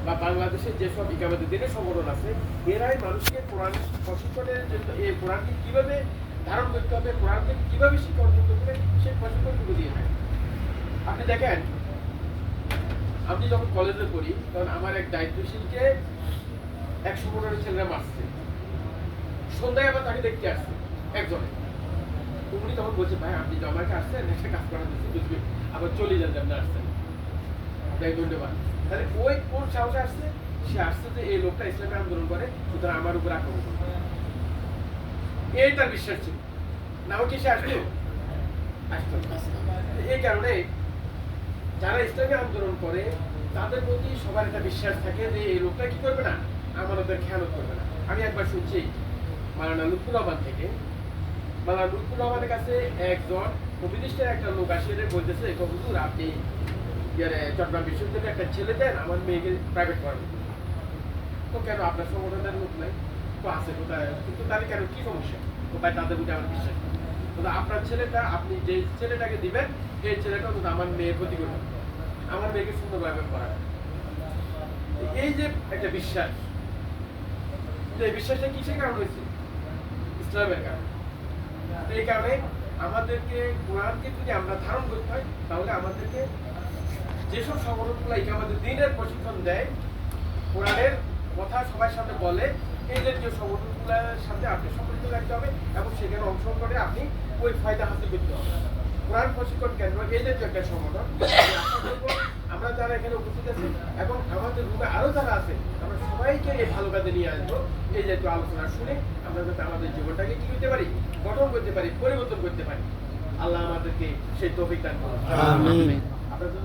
Speaker 1: বা বাংলাদেশের যেসব ইকামতের দিনের সংগঠন আছে, এরাই মানুষকে কোরআন প্রশিক্ষণের জন্য এই কোরআনকে কিভাবে ধারণ করতে হবে, কোরআনকে কিভাবে শিক্ষা অর্জন করতে হবে সেই প্রশিক্ষণটুকু দিয়ে থাকে। আপনি দেখেন, আমি যখন কলেজে পড়ি তখন আমার এক দায়িত্বশীলকে 115 ছেলেরা মারছে। সন্ধ্যায় আবার তাকে দেখতে আসছে একজনে। উনি তখন বলছে, ভাই আপনি তো আমাকে আসছেন, একটা কাজ করা দিচ্ছি, বুঝবেন, আবার চলে যান, আপনি আসছেন, আপনাকে ধন্যবাদ। তাহলে ওই কোন সাহসে আসছে? সে আসছে যে এই লোকটা ইসলামী আন্দোলন করে, সুতরাং আমার উপর আক্রমণ করবে, এই তার বিশ্বাস ছিল। না কি সে আসবে? আসতো না। এই কারণে যারা ইসলামী আন্দোলন করে তাদের প্রতি সবার একটা বিশ্বাস থাকে যে এই লোকটা কি করবে না, আমাদের খেয়ানত করবে না। আমি একবার শুনছি মাওলানা লুৎফুর রহমান থেকে, মাওলানা লুৎফুর রহমানের কাছে একজন প্রতিষ্ঠানের একটা লোক আসে বলতেছে, হুজুর আপনি চট্টগ্রাম বিশ্ববিদ্যালয়ে একটা ছেলে দেন, আমার মেয়েকে প্রাইভেট পড়াবেন। তো কেন আপনার সংগঠনের লোক নাই? তো আছে কোথায়, কিন্তু তাহলে কেন কি সমস্যা? তো ভাই তাদের প্রতি আমার বিশ্বাস নেই। আপনার ছেলেটা, আপনি যে ছেলেটাকে দিবেন এই ছেলেটা অন্তত আমার মেয়ের ক্ষতি করবে, আমার মেয়েকে সুন্দরভাবে পড়াবে। এই যে একটা বিশ্বাস, এই বিশ্বাসটা কিসের কারণ হয়েছে? ইসলামের কারণে। এই কারণে আমাদেরকে কোরআনকে যদি আমরা ধারণ করতে হয় তাহলে আমাদেরকে যেসব সংগঠনগুলো আমাদের দিনের প্রশিক্ষণ দেয়, কোরআনের কথা সবার সামনে বলে, এই জাতীয় সংগঠনগুলোর সাথে আপনি সম্পৃক্ত রাখতে হবে এবং সেখানে অংশগ্রহণ করে আপনি ওই ফায়দা হাসিল করতে হবে। কোরআন প্রশিক্ষণ কেন্দ্র এই জাতীয় একটা সংগঠন, আমরা যারা এখানে উপস্থিত আছি এবং আমাদের রুমে আরো যারা আছে, আমরা সবাইকে এই ভালো কাজে নিয়ে আসবো। এই জাতীয় আলোচনা শুনে আমরা যাতে আমাদের জীবনটাকে কি করতে পারি, গঠন করতে পারি, পরিবর্তন করতে পারি। আল্লাহ আমাদেরকে সেই তৌফিক দান করুন।
Speaker 2: আমিন।
Speaker 1: আপনাদের